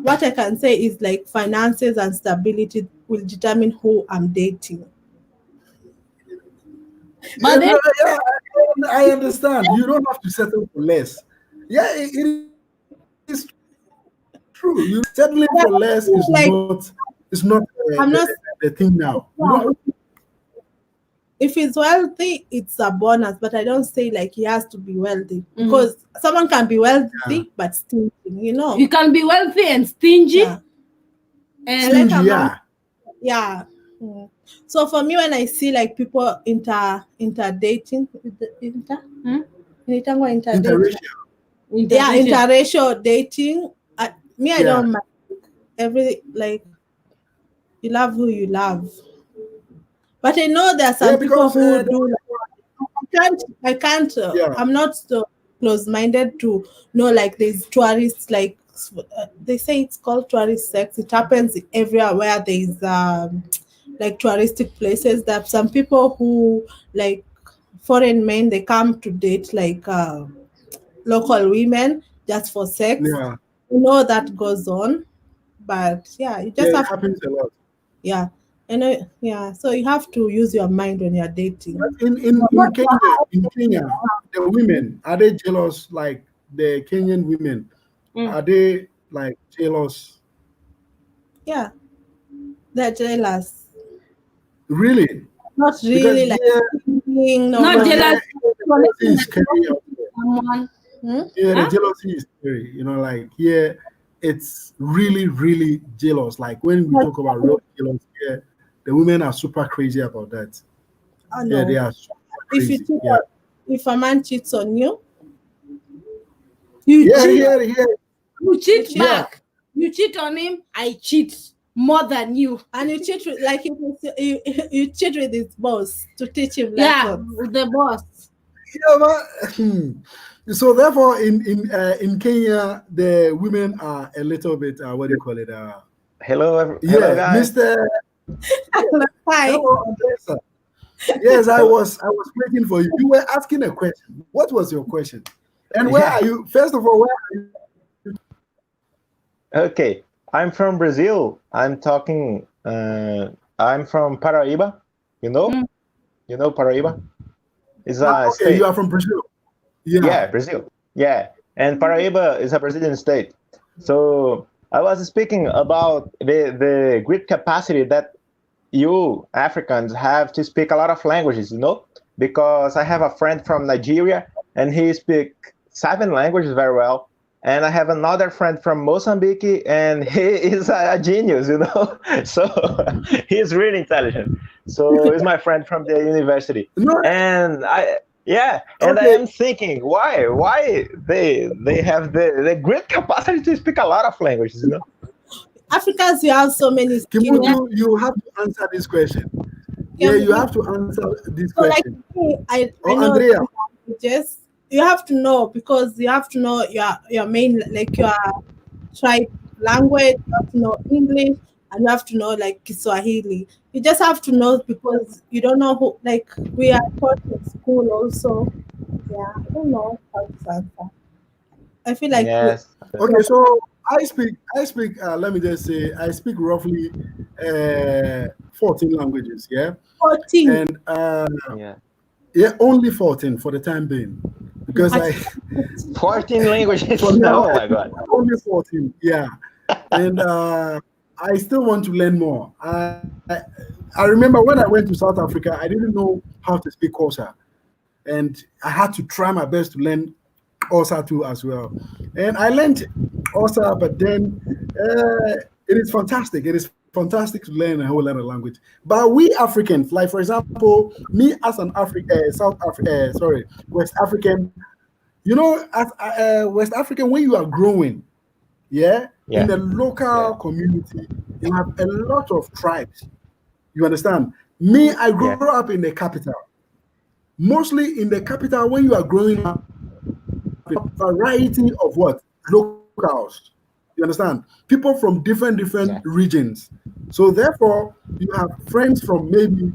what I can say is like finances and stability will determine who I'm dating. But then, I understand. You don't have to settle for less. Yeah, it is true. You settling for less is not I'm not the thing now. You don't if he's wealthy, it's a bonus, but I don't say like he has to be wealthy, because someone can be wealthy but stingy, you can be wealthy and stingy. Yeah. And stingy, like yeah. Yeah. So for me, when I see like people inter dating, Interracial. interracial dating, I don't mind. You love who you love, but I know there are some people who do. I can't. I'm not so close-minded to know. Like there's tourists, like they say it's called tourist sex. It happens everywhere where there's like touristic places. That some people who like foreign men, they come to date like local women just for sex. Yeah. That goes on, but it just happens a lot. Yeah. Yeah. So you have to use your mind when you're dating. But in Kenya, the women, are they jealous like the Kenyan women? Are they like jealous? Yeah. They're jealous. Really? Not really not jealous. Someone. The jealousy is scary. It's really, really jealous. Like when we talk about real jealousy, the women are super crazy about that. Oh Yeah, they no. are super If you crazy. cheat Yeah, if a man cheats on you, you yeah, cheat. yeah. You cheat Yeah. back. You cheat on him, I cheat more than you. And you cheat with, like you cheat with his boss to teach him Yeah, lessons. with the boss. Yeah, but so therefore, in Kenya, the women are a little bit what do you call it? Hello, hello, Yeah, guys. Mister. Hi. Hello, Andresa. Yes, I was waiting for you. You were asking a question. What was your question? And where Yeah. are you? First of all, where are you? Okay, I'm from Brazil. I'm talking. I'm from Paraíba. You know, Mm. you know Paraíba. It's Ah, a okay, you state. are from Brazil. Yeah. Yeah, Brazil. Yeah, and Paraíba is a Brazilian state. So I was speaking about the great capacity that you Africans have to speak a lot of languages, because I have a friend from Nigeria and he speaks 7 languages very well. And I have another friend from Mozambique and he is a genius. So he's really intelligent. So he's my friend from the university. No, And I okay. am thinking why they have the great capacity to speak a lot of languages. Africans, you have so many skills. Kimutu, you have to answer this question. Yeah, you have to answer this So like question. me, I Oh, know Andrea. some languages. You have to know because you have to know your main, like your tribe language. You have to know English and you have to know like Kiswahili. You just have to know because you don't know who, like we are taught in school also. Yeah, I don't know how to answer. I feel like Yes. Okay, so I speak. Let me just say, I speak roughly 14 languages. Yeah, 14. and Yeah. yeah, only 14 for the time being, because I 14 languages. for now Oh my God. only 14. Yeah, and I still want to learn more. I remember when I went to South Africa, I didn't know how to speak Xhosa, and I had to try my best to learn Xhosa too as well. And I learned Xhosa, but then it is fantastic. It is fantastic to learn a whole lot of language. But we Africans, like for example, me as an West African, as West African, when you are growing, yeah, in Yeah. the local Yeah. community, you have a lot of tribes. You understand? Me, I grew Yeah. up in the capital. Mostly in the capital, when you are growing up, a variety of what? Locals. You understand? People from different Yeah. regions. So therefore, you have friends from maybe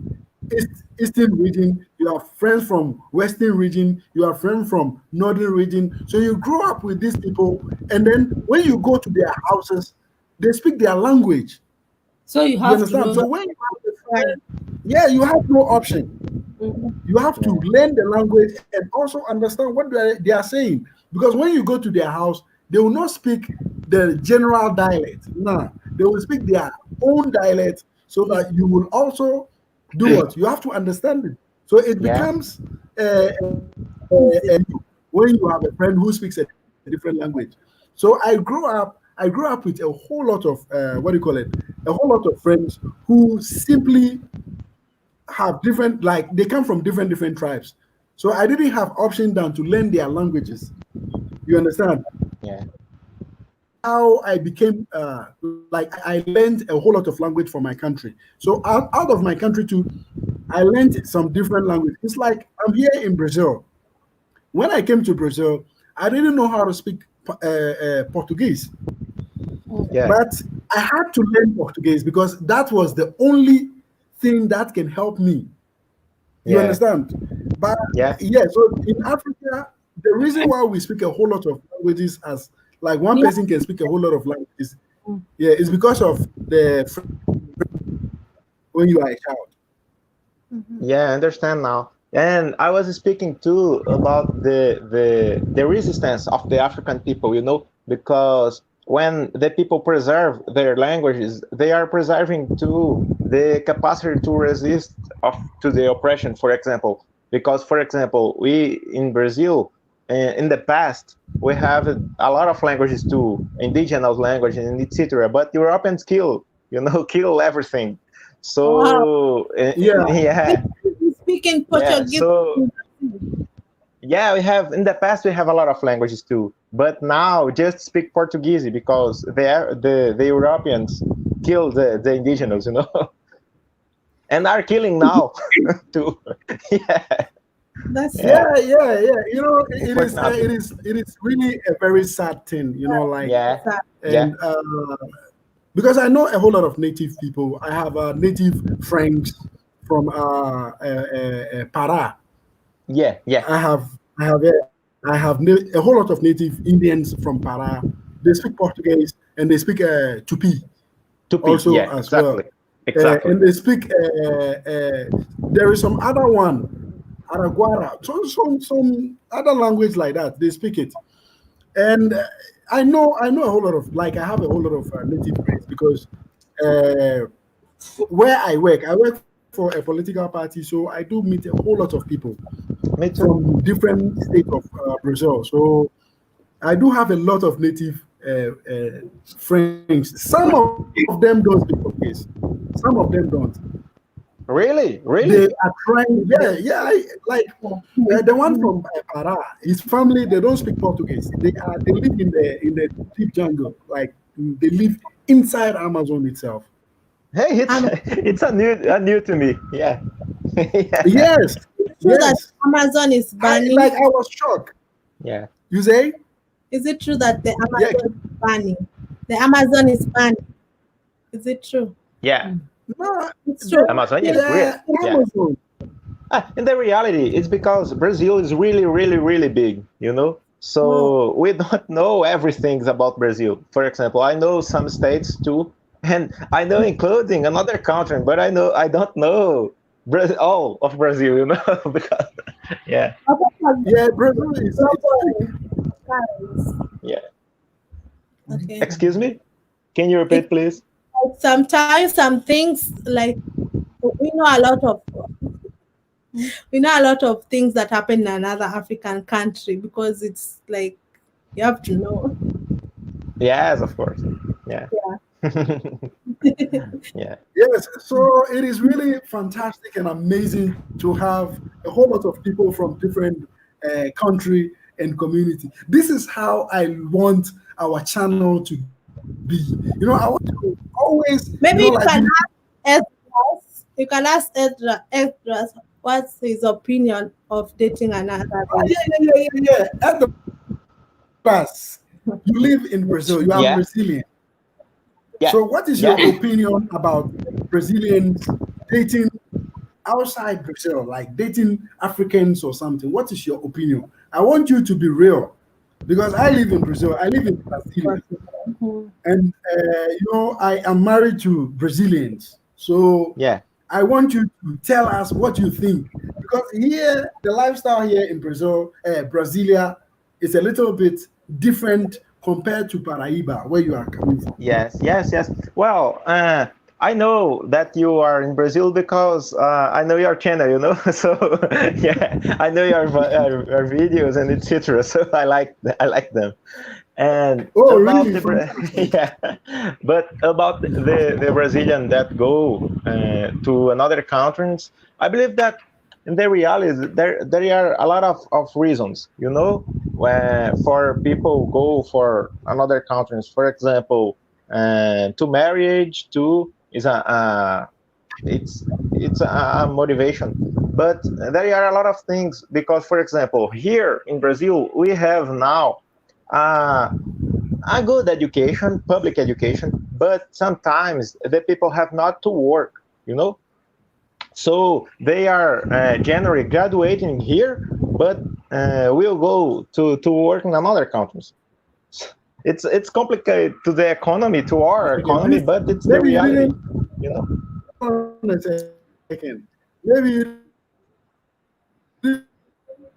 eastern region, you have friends from western region, you have friends from northern region. So you grow up with these people, and then when you go to their houses, they speak their language. So you You have to understand? know. So when you have a friend, yeah, you have no option. You have to Yeah. learn the language and also understand what they are saying. Because when you go to their house, they will not speak the general dialect. No, they will speak their own dialect so that you will also do what? You have to understand it. So it Yeah. becomes when you have a friend who speaks a different language. So I grew up with a whole lot of what do you call it? A whole lot of friends who simply have different, like they come from different tribes. So I didn't have option than to learn their languages. You understand? Yeah. How I became like I learned a whole lot of language for my country. So out of my country too, I learned some different language. It's like I'm here in Brazil. When I came to Brazil, I didn't know how to speak Portuguese, Yeah. but I had to learn Portuguese because that was the only thing that can help me. You Yeah. understand? But Yeah. yeah, so in Africa, the reason why we speak a whole lot of languages, as like one Yeah. person can speak a whole lot of languages, yeah, it's because of when you are a child. Yeah, I understand now. And I was speaking too about the resistance of the African people, because when the people preserve their languages, they are preserving too the capacity to resist to the oppression, for example. Because, for example, we in Brazil, in the past, we have a lot of languages too, indigenous languages and etc. But Europeans kill, kill everything. So Yeah. yeah, Speaking yeah. Portuguese. So yeah, we have in the past we have a lot of languages too, but now just speak Portuguese because the Europeans kill the indigenous, and are killing now too. Yeah, That's yeah, Yeah. unfortunately. It is really a very sad thing, like, Yeah, sad. yeah, and because I know a whole lot of native people. I have native friends from Para. yeah, yeah. I have I have a whole lot of native Indians from Para. They speak Portuguese and they speak Tupi Tupi. also Yeah, as well. exactly, exactly. And they speak. There is some other one, Araguara, some other language like that. They speak it, and I know a whole lot of, like, I have a whole lot of native friends because uh, where I work for a political party, so I do meet a whole lot of people Me too. from different states of Brazil. So I do have a lot of native friends. Some of them don't speak Portuguese. Some of them don't. Really, They really. are trying. Yeah. The one from Para, his family, they don't speak Portuguese. They live in the deep jungle. Like, they live inside Amazon itself. Hey, it's Um, it's a new to me. Yeah, yeah, Yes, true that yes. Amazon is banning. I was shocked. yeah. You say? Is it true that the Yeah. Amazon is banning? The Amazon is banning. Is it true? Yeah. No, It's true. Amazon is great. the Yeah. Amazon. In the reality, it's because Brazil is really, really, really big, So we don't know everything about Brazil. For example, I know some states too, and I know including another country, but I don't know all of Brazil, because yeah, Yeah, Brazil is. yeah. Okay. Excuse me, can you repeat, please? Sometimes some things, like, we know a lot of things that happen in another African country, because it's like you have to know. Yes, of course. Yeah. Yeah. Yes, so it is really fantastic and amazing to have a whole lot of people from different country and community. This is how I want our channel to be. I want to always, Maybe you like, can ask Esdras. You can ask Esdras what's his opinion of dating another race. yeah. At the pass, you live in Brazil. You are Yeah. Brazilian. Yeah. So, what is your opinion about Brazilians dating outside Brazil, like dating Africans or something? What is your opinion? I want you to be real, because I live in Brazil. I live in Brazil, and I am married to Brazilians. So Yeah. I want you to tell us what you think, because here the lifestyle here in Brazil, Brasilia, is a little bit different compared to Paraíba, where you are coming from. Yes. Well, I know that you are in Brazil because I know your channel, So yeah, I know your videos and etc. So I like them. And about Really? yeah, but about the Brazilian that go to another countries, I believe that in the reality there are a lot of reasons, where for people go for another countries. For example, to marriage, to is a motivation. But there are a lot of things because, for example, here in Brazil we have now a good education, public education, but sometimes the people have not to work, So they are generally graduating here, but will go to work in another countries. It's complicated to the economy, to our economy, but it's the reality, Hold on a second. Maybe you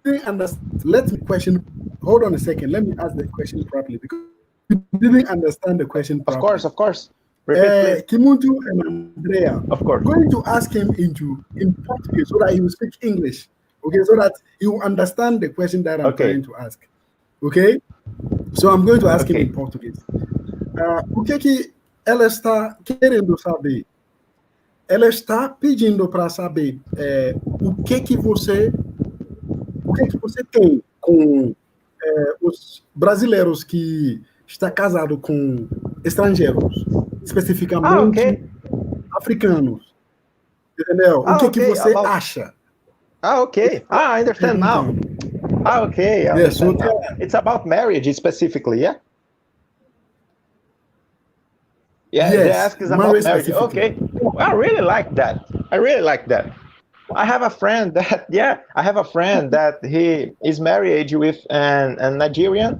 didn't understand. Let me question. Hold on a second. Let me ask the question properly, because you didn't understand the question properly. Of course. Repeat, please. Kimuntu and Andrea. Of course. I'm going to ask him in Portuguese so that he will speak English. Okay, so that he will understand the question that I'm trying to ask. Okay? So I'm going to ask him in Portuguese. O que ela está querendo saber ela está pedindo para saber o que você tem com os brasileiros que está casado com estrangeiros, Ah, especificamente ok. africanos, entendeu? O Ah, que ok. você About. acha? Ah, okay. Ah, I understand now. Perguntando. Ah, okay. I Yes, understand now. It's about marriage specifically, yeah? Yeah, the yes, ask is about marriage marriage. specifically. Okay. Well, I really like that. I really like that. I have a friend that, yeah, I have a friend that he is married with an Nigerian.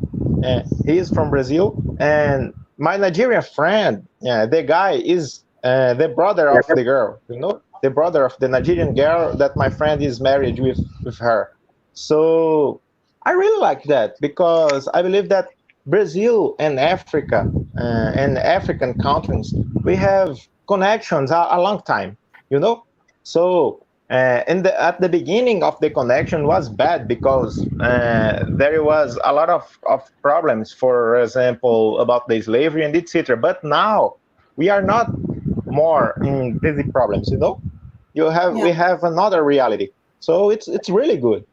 He is from Brazil. And my Nigerian friend, yeah, the guy is the brother of the girl, you know, the brother of the Nigerian girl that my friend is married with her. So I really like that because I believe that Brazil and Africa and African countries, we have connections a long time, you know. So at the beginning of the connection was bad because there was a lot of problems, for example, about the slavery and etc. But now we are not more in these problems, you know. Yeah. We have another reality, so it's really good.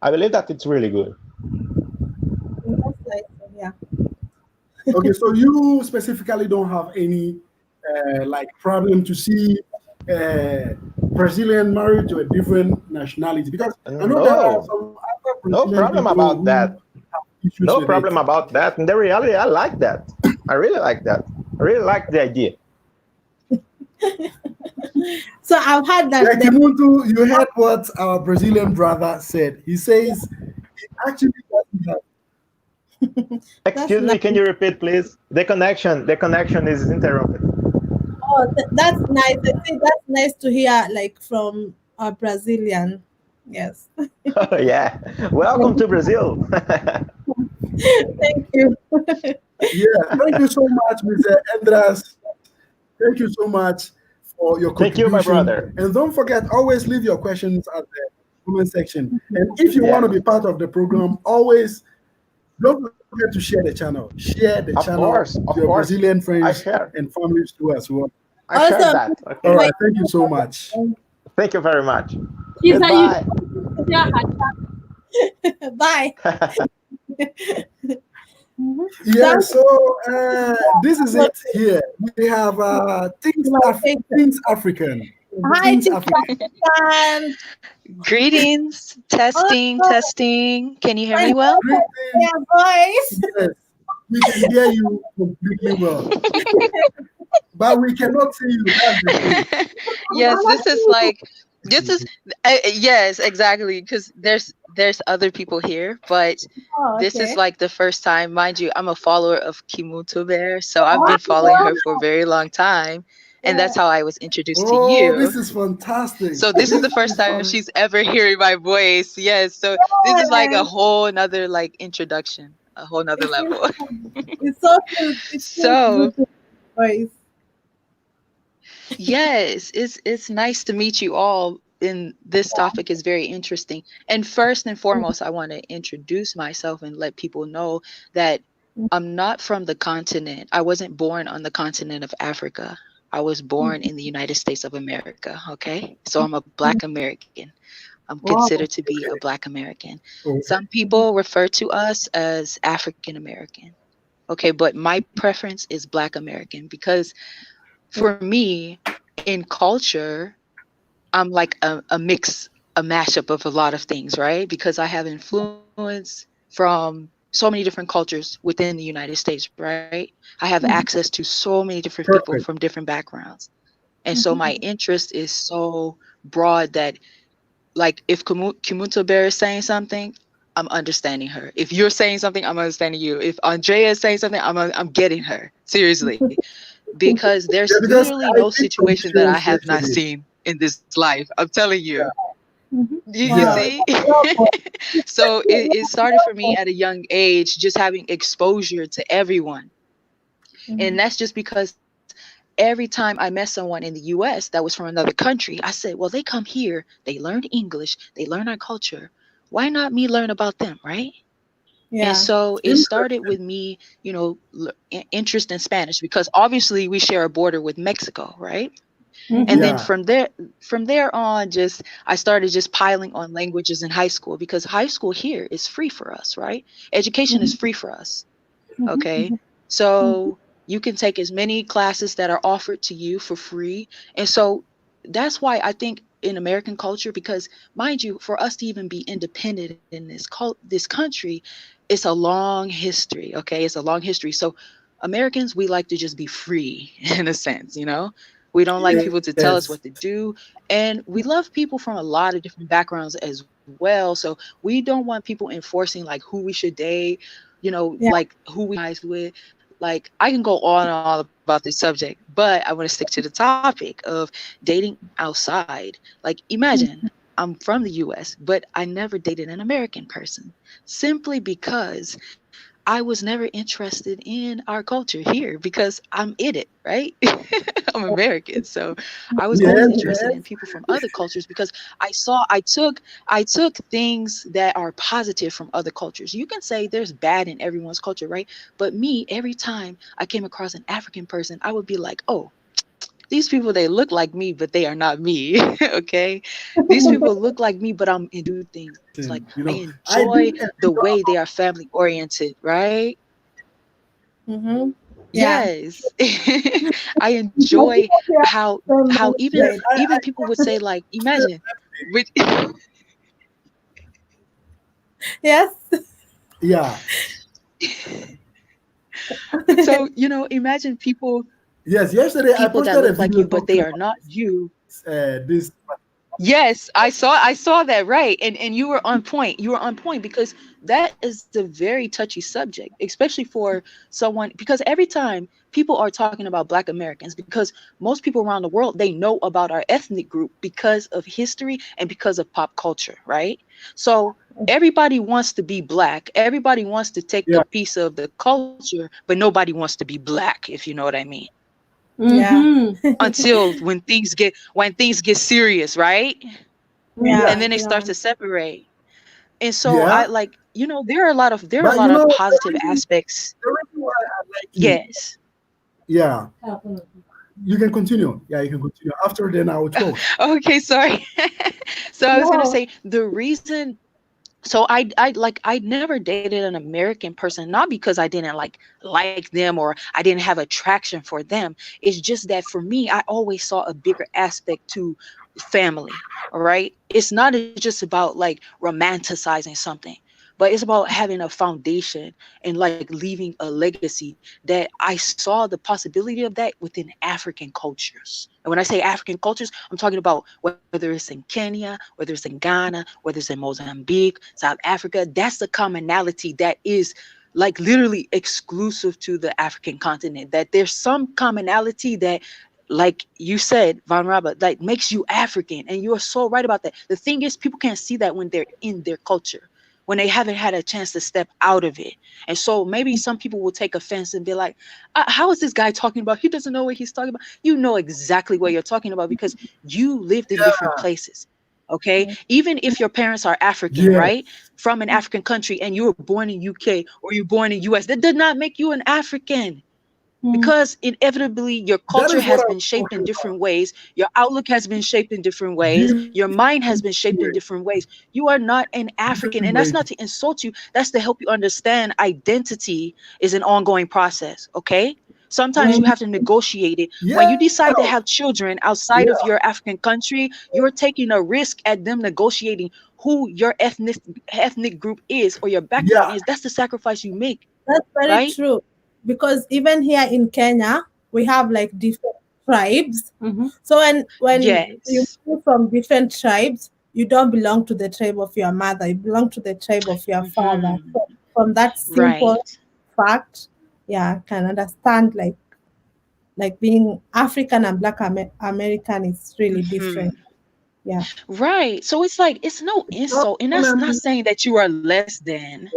I believe that it's really good. That's nice. Yeah. Okay, so you specifically don't have any like problem to see Brazilian married to a different nationality because I know there are No, some other no Brazilian problem people about who that. have issues No with it. problem about that. In the reality, I like that. I really like that. I really like the idea. So I've heard that Yeah, Kimuntu, you heard what our Brazilian brother said. He says he actually doesn't have. that's Excuse nice. me, can you repeat, please? The connection is interrupted. Oh, that's nice. I think that's nice to hear, like from a Brazilian. Yes. Oh, yeah. Welcome to Brazil. Thank you. Yeah, thank you so much, Mr. Andras. Thank you so much for your Thank you, my contribution. brother. And don't forget, always leave your questions at the comment section. And if you want Yeah, to be part of the program, always don't forget to share the channel. Share the channel to of your course. Brazilian I friends share. and families too as well. I share Also, that. All Okay. right, thank you so much. Thank you very much. Lisa, you Goodbye. yeah, bye. Yeah, Thank so this is you it here. We have for my patience. Things African. Hi, Things Chief African. Fan. Greetings. Testing, Oh, testing. Can you hear my me well? Greetings. voice. Yes, we can hear you completely well, but we cannot see you. That's the thing. Yes, this is like this is yes, exactly, because there's other people here, but Oh, this is okay. like the first time, mind you, I'm a follower of Kimuto Bear, so I've Wow. been following her for a very long time, and Yeah. that's how I was introduced to Oh, you. this is fantastic. So this is This the first is time she's ever hearing my voice. Yes, so this is like a Yes. whole nother like introduction, a whole nother level. It's so cute. It feels So good to voice. yes, it's nice to meet you all. And this topic is very interesting. And first and foremost, I want to introduce myself and let people know that I'm not from the continent. I wasn't born on the continent of Africa. I was born in the United States of America. Okay, so I'm a Black American. I'm Wow. considered to be a Black American. okay. Some people refer to us as African American. Okay, but my preference is Black American because for me, in culture, I'm like a mix, a mashup of a lot of things, right? Because I have influence from so many different cultures within the United States, right? I have access to so many different people from Perfect. different backgrounds. And so my interest is so broad that like if Kimunto Bear is saying something, I'm understanding her. If you're saying something, I'm understanding you. If Andrea is saying something, I'm getting her. Seriously. Because there's Yeah, because literally I no did situation that I conditions have not yesterday. seen in this life. I'm telling you. You Yeah. Wow. see? So it started for me at a young age, just having exposure to everyone. And that's just because every time I met someone in the US that was from another country, I said, well, they come here, they learn English, they learn our culture. Why not me learn about them, right? And Yeah. so it started with me, interest in Spanish because obviously we share a border with Mexico, right? And then Yeah. from there on, just I started just piling on languages in high school, because high school here is free for us, right? Education is free for us. Okay. So you can take as many classes that are offered to you for free. And so that's why I think in American culture, because mind you, for us to even be independent in this country, it's a long history. Okay. It's a long history. So Americans, we like to just be free in a sense, We don't like people to tell us Yes. what to do. And we love people from a lot of different backgrounds as well. So we don't want people enforcing like who we should date, Yeah. like who we guys with. Like I can go on and on about this subject, but I want to stick to the topic of dating outside. Like imagine I'm from the US, but I never dated an American person simply because I was never interested in our culture here because I'm in it, right? I'm American. So I was always Yes. interested in people from other cultures because I took things that are positive from other cultures. You can say there's bad in everyone's culture, right? But me, every time I came across an African person, I would be like, oh, these people, they look like me, but they are not me. Okay. These people look like me, but I'm into things. Like And, I I enjoy did the way they are family oriented, right? Mm-hmm. Yeah. Yes. I enjoy how even yes. I even people would say like imagine with Yes. yeah. so imagine Yes. Yesterday I people that posted a look like video you but they talking are not you. about this. Yes, I saw that, right. And you were on point. You were on point because that is a very touchy subject, especially for someone, because every time people are talking about Black Americans, because most people around the world, they know about our ethnic group because of history and because of pop culture, right? So everybody wants to be Black. Everybody wants to take a Yeah. piece of the culture, but nobody wants to be Black, if you know what I mean. Yeah. Until when things get serious, right? Yeah. And then they start Yeah. to separate. And so I Yeah. like, there are a But lot of positive aspects. the reason why I like you. Yes. Yeah. You can continue. Yeah, you can continue. After then I will talk. Okay, sorry. So I was gonna No. say the reason. So I never dated an American person, not because I didn't like them or I didn't have attraction for them. It's just that for me, I always saw a bigger aspect to family. All right. It's not just about like romanticizing something, but it's about having a foundation and like leaving a legacy that I saw the possibility of that within African cultures. And when I say African cultures, I'm talking about whether it's in Kenya, whether it's in Ghana, whether it's in Mozambique, South Africa. That's the commonality that is like literally exclusive to the African continent. That there's some commonality that, like you said, vanraba, like makes you African. And you are so right about that. The thing is, people can't see that when they're in their culture, when they haven't had a chance to step out of it. And so maybe some people will take offense and be like, how is this guy talking about? He doesn't know what he's talking about. You know exactly what you're talking about because you lived in different places. Okay. Even if your parents are African, Yeah. right? From an African country and you were born in UK or you're born in US, that did not make you an African, because inevitably your That culture is what has I been was shaped in talking different ways, your outlook has been shaped in different ways, about. your mind has been shaped in Different different ways. You are not an African, and that's ways. not to insult you, that's to help you understand identity is an ongoing process. Okay, sometimes you have to negotiate it. When Yeah. you decide to have children outside of Yeah. your African country, you're taking a risk at them negotiating who your ethnic group is or your background Yeah. is. That's the sacrifice you make, That's very right? true. Because even here in Kenya, we have like different tribes. So when you Yes. move from different tribes, you don't belong to the tribe of your mother. You belong to the tribe of your father. Hmm. So from that simple Right. fact, yeah, I can understand like being African and Black American is really different. Hmm. Yeah. Right. So it's like it's no No, insult, and that's not um, saying that you are less than.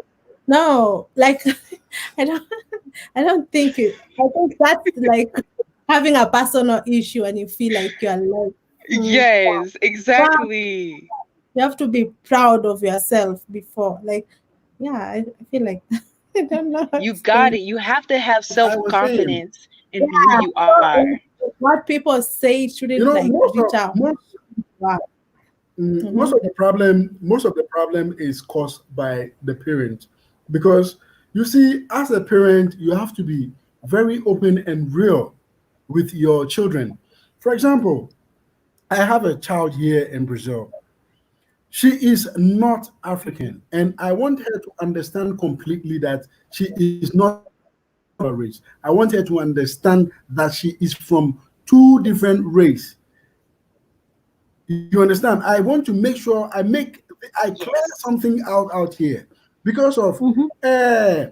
No, like I don't I don't think it. I think that's like having a personal issue and you feel like you're like, Yes, wow, exactly. you have to be proud of yourself before. Like, yeah, I feel like I don't know how to You explain got it. it. You have to have I was saying, self-confidence in who Yeah, you are. what people say shouldn't You know, like most reach of out. most Wow. most of the problem is caused by the parent, because you see, as a parent, you have to be very open and real with your children. For example, I have a child here in Brazil. She is not African, and I want her to understand completely that she is not of our race. I want her to understand that she is from two different race. You understand? I want to make sure I clear something out here, because of uh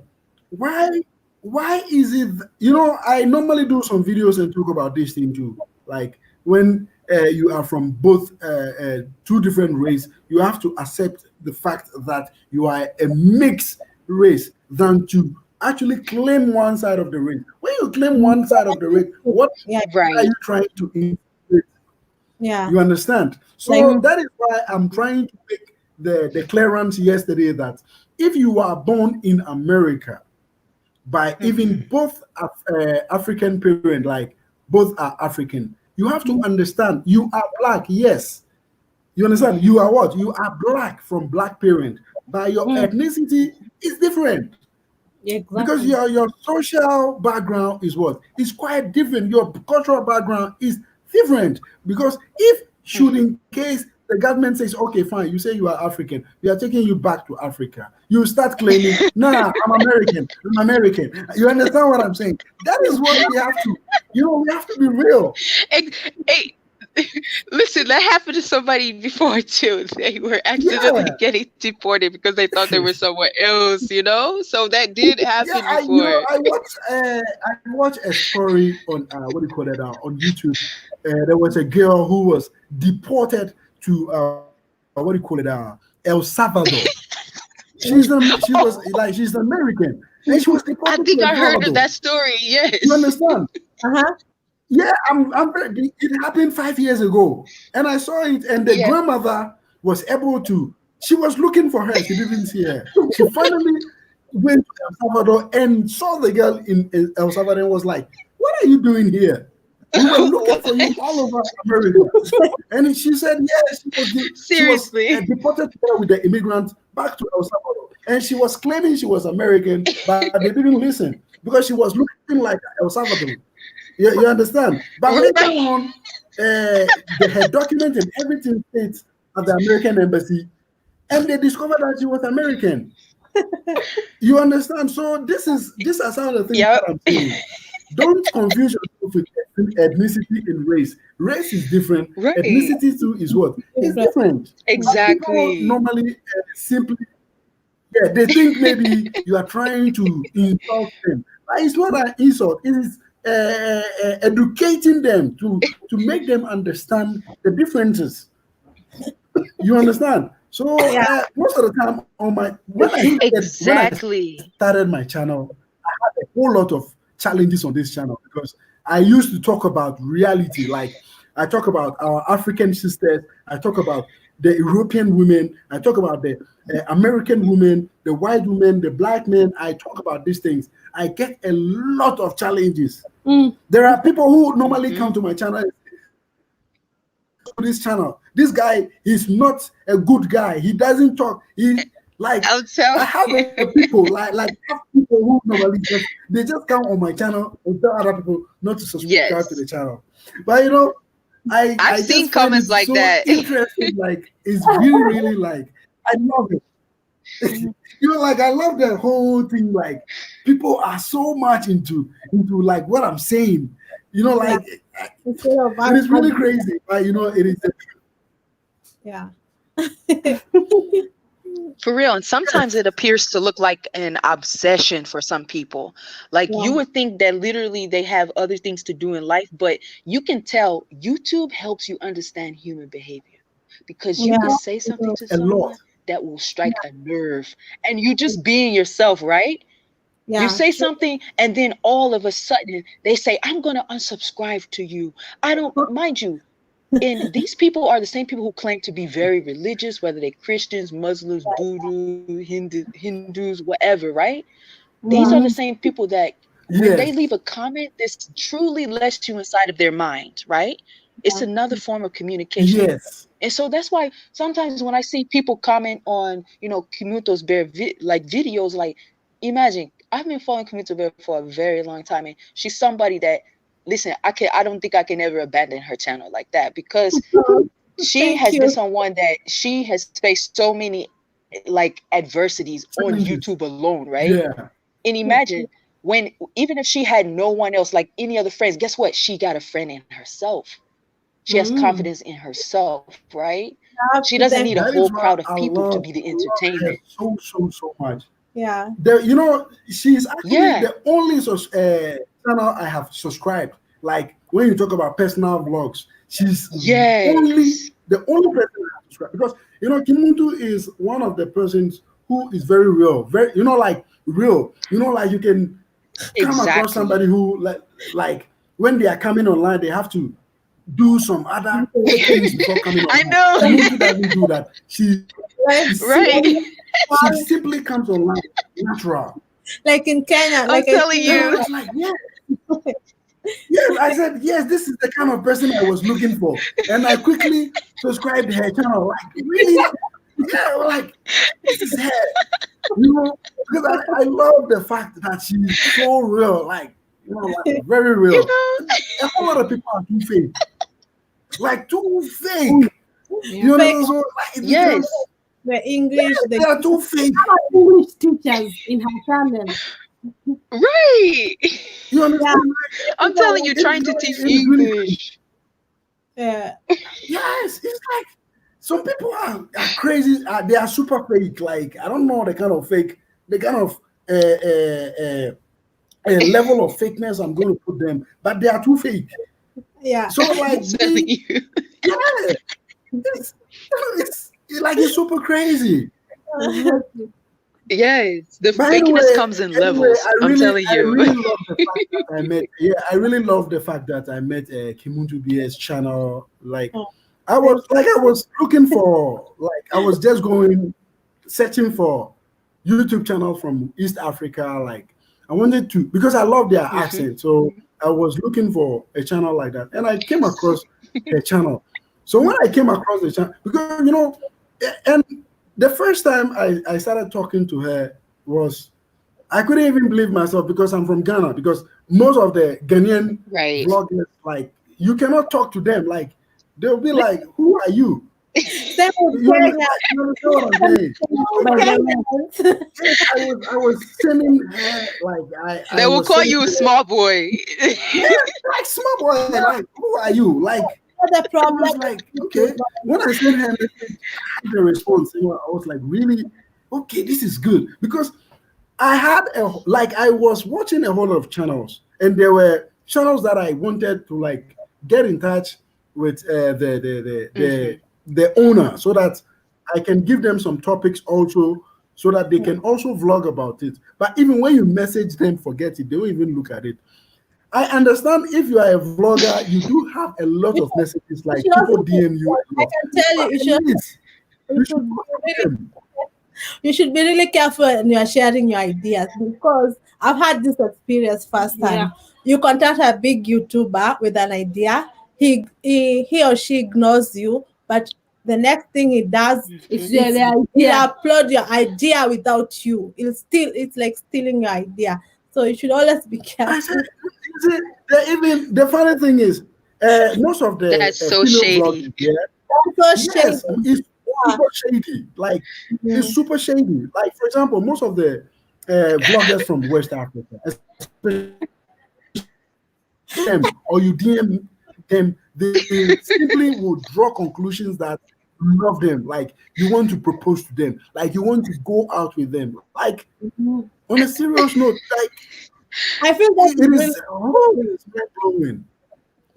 why is it, I normally do some videos and talk about this thing too. Like, when you are from both two different race, you have to accept the fact that you are a mixed race, than to actually claim one side of the race. When you claim one side of the race, what Yeah. are Right. you trying to influence? Yeah. You understand? Like, So that is why I'm trying to make the clearance yesterday that if you are born in America by even both African parents, like both are African, you have to understand you are black. Yes, you understand? You are what? You are black from black parent, but your ethnicity is different, because Exactly. your social background is what is quite different. Your cultural background is different, because if should in case the government says, okay, fine, you say you are African, we are taking you back to Africa, you start claiming, nah, I'm American. You understand what I'm saying? That is what we have to, we have to be real. Hey, listen, that happened to somebody before too. They were accidentally Yeah. getting deported because they thought they were somewhere else, you know? So that did Yeah, happen I you know before. I watched a story on what do you call it on YouTube. There was a girl who was deported to what do you call it El Salvador. She's American, and she was I deported to think El I heard of Salvador. that story. You Yes. understand? uh-huh. Yeah, it happened 5 years ago, and I saw it. And the Yeah. grandmother was able to. She was looking for her. She didn't see her. She finally went to El Salvador and saw the girl in El Salvador and was like, "What are you doing here? We were looking What? for you all over America." And she said, "Yes, she was Seriously. deported together with the immigrants back to El Salvador, and she was claiming she was American, but they didn't listen because she was looking like El Salvador." You understand? But later Right. on, her document and everything states at the American embassy, and they discovered that she was American. You understand? So these are some of the things that Yep. I'm saying. Don't confuse yourself with ethnicity and race. Race is different. Right. Ethnicity too is what is Different. different. But people Exactly. normally simply, yeah, they think maybe you are trying to insult them. But it's not an insult. It is educating them to make them understand the differences. You understand? So Yeah. most of the time on my when I Exactly. started my channel, I had a whole lot of challenges on this channel because I used to talk about reality. Like, I talk about our African sisters, I talk about the European women, I talk about the American women, the white women, the black men. I talk about these things. I get a lot of challenges. There are people who normally come to my channel and say, to this channel, this guy is not a good guy. He doesn't talk. He like I'll tell I have you. people like have people who normally just come on my channel and tell other people not to subscribe to Yes. the channel. But I've I seen just find it comments like so that. interesting. Like, it's really like, I love it. Like, I love the whole thing. Like, people are so much into like what I'm saying. Yeah. Like, Instead of it is really arguing. crazy. But it is. Yeah. For real. And sometimes Yes. it appears to look like an obsession for some people. Like, Yeah. you would think that literally they have other things to do in life, but you can tell YouTube helps you understand human behavior, because you Yeah. can say something to A lot. someone that will strike a nerve, and you just being yourself, right? You Yeah. say something, and then all of a sudden they say, I'm going to unsubscribe to you. I don't, mind you, and these people are the same people who claim to be very religious, whether they're Christians, Muslims, Voodoo, Hindus, whatever, right? These are the Yeah. same people that when they Yes. leave a comment, this truly lets you inside of their mind, right? It's another form of communication. Yes. And so that's why sometimes when I see people comment on, Kimuto's Bear like videos, like imagine I've been following Kimuto Bear for a very long time, and she's somebody that, listen, I don't think I can ever abandon her channel like that, because she Thank has been you. someone that she has faced so many like adversities on Challenges. YouTube alone, right? Yeah. And imagine when, even if she had no one else, like any other friends, guess what? She got a friend in herself. She has confidence in herself, right? I have She to doesn't thank. need a That whole is why crowd of people to be the I love her entertainment. so much. Yeah. She's actually Yeah. the only channel I have subscribed. Like when you talk about personal vlogs, she's Yes. the only person I have subscribed, because Kimuntu is one of the persons who is very real, very like real. Like you can come across somebody Exactly. who like when they are coming online, they have to do some other fake things before coming I online. know. Kimuntu doesn't do that. Like, Right. She simply comes online natural. like in Kenya, I'm like I telling see And I you. was like, yes. I said, yes, this is the kind of person I was looking for. And I quickly subscribed to her channel. Like, really? Yeah, like, this is her. Because I love the fact that she's so real. Like, like very You real. know? A whole lot of people are too fake. Like, too fake. You fake know, so like, Yes. the English, they are too fake. English teachers in her channel. Right. You understand? I'm telling you, trying to teach It's really English. yeah. Yes, it's like some people are crazy. They are super fake. Like I don't know the kind of level of fakeness I'm going to put them, but they are too fake. Yeah. So like I'm telling you. yeah, it's like it's super crazy. Exactly. Yes. The But fakeness comes in levels. I'm telling I you. really love the fact that I met. Yeah, I really love the fact that I met Kimuntu BS channel. Like Oh, I was looking for, like I was just going searching for YouTube channel from East Africa. Like I wanted to, because I love their Mhm. accent. So I was looking for a channel like that, and I came across her channel. So when I came across the channel, because and the first time I started talking to her was, I couldn't even believe myself, because I'm from Ghana. Because most of the Ghanaian Right. vloggers, like you cannot talk to them. Like they'll be like, "Who are you?" Same with You Kenya. understand what I'm saying? Kenyans. Yes, I was sending her, like They I will was call sending you a her, small boy. yeah, like small boy, like who are you? Like The I problem was like, okay. When I sent her a message, I had the response. I was like, really? Okay, this is good, because I had I was watching a whole lot of channels, and there were channels that I wanted to like get in touch with Mhm. the owner, so that I can give them some topics also, so that they can also vlog about it. But even when you message them, forget it. They don't even look at it. I understand if you are a vlogger, you do have a lot you of messages, you like should people also DM you a I lot. can tell you, But at least you you should should be talk to really them. you should be really careful when you are sharing your ideas, because I've had this experience Yeah. firsthand. You contact a big YouTuber with an idea, he or she ignores you, but the next thing he does It's Mhm. is the he'll idea. upload your idea without you. It's like stealing your idea. So you should always be I said, careful. you see, even the funny thing is, most of the That's so female shady. vloggers, yeah, Also shame. yes, it's Yeah. super shady. Like it's Mhm. super shady. Like for example, most of the vloggers from West Africa, especially them, or you DM them, they simply will draw conclusions that you love them, like you want to propose to them, like you want to go out with them. Like Mhm. on a serious note, like I feel it is it's mind blowing.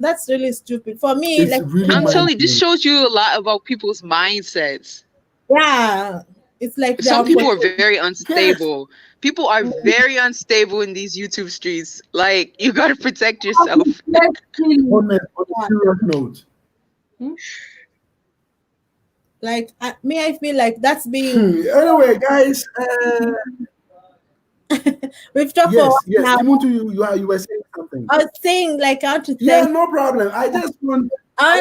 that's really stupid. For me, It's like really I'm mind telling you, this blowing. shows you a lot about people's mindsets. yeah, it's like Some they're people are opportunity. very Yes. unstable. People are very unstable in these YouTube streets. Like, you got to protect yourself. Let's kill On a serious note. Like me, I feel like that's being Anyway, guys, We've talked Yes, for yes. now. Kimuntu, you were saying something. I was saying, like, I want to Yeah, thank. no problem. I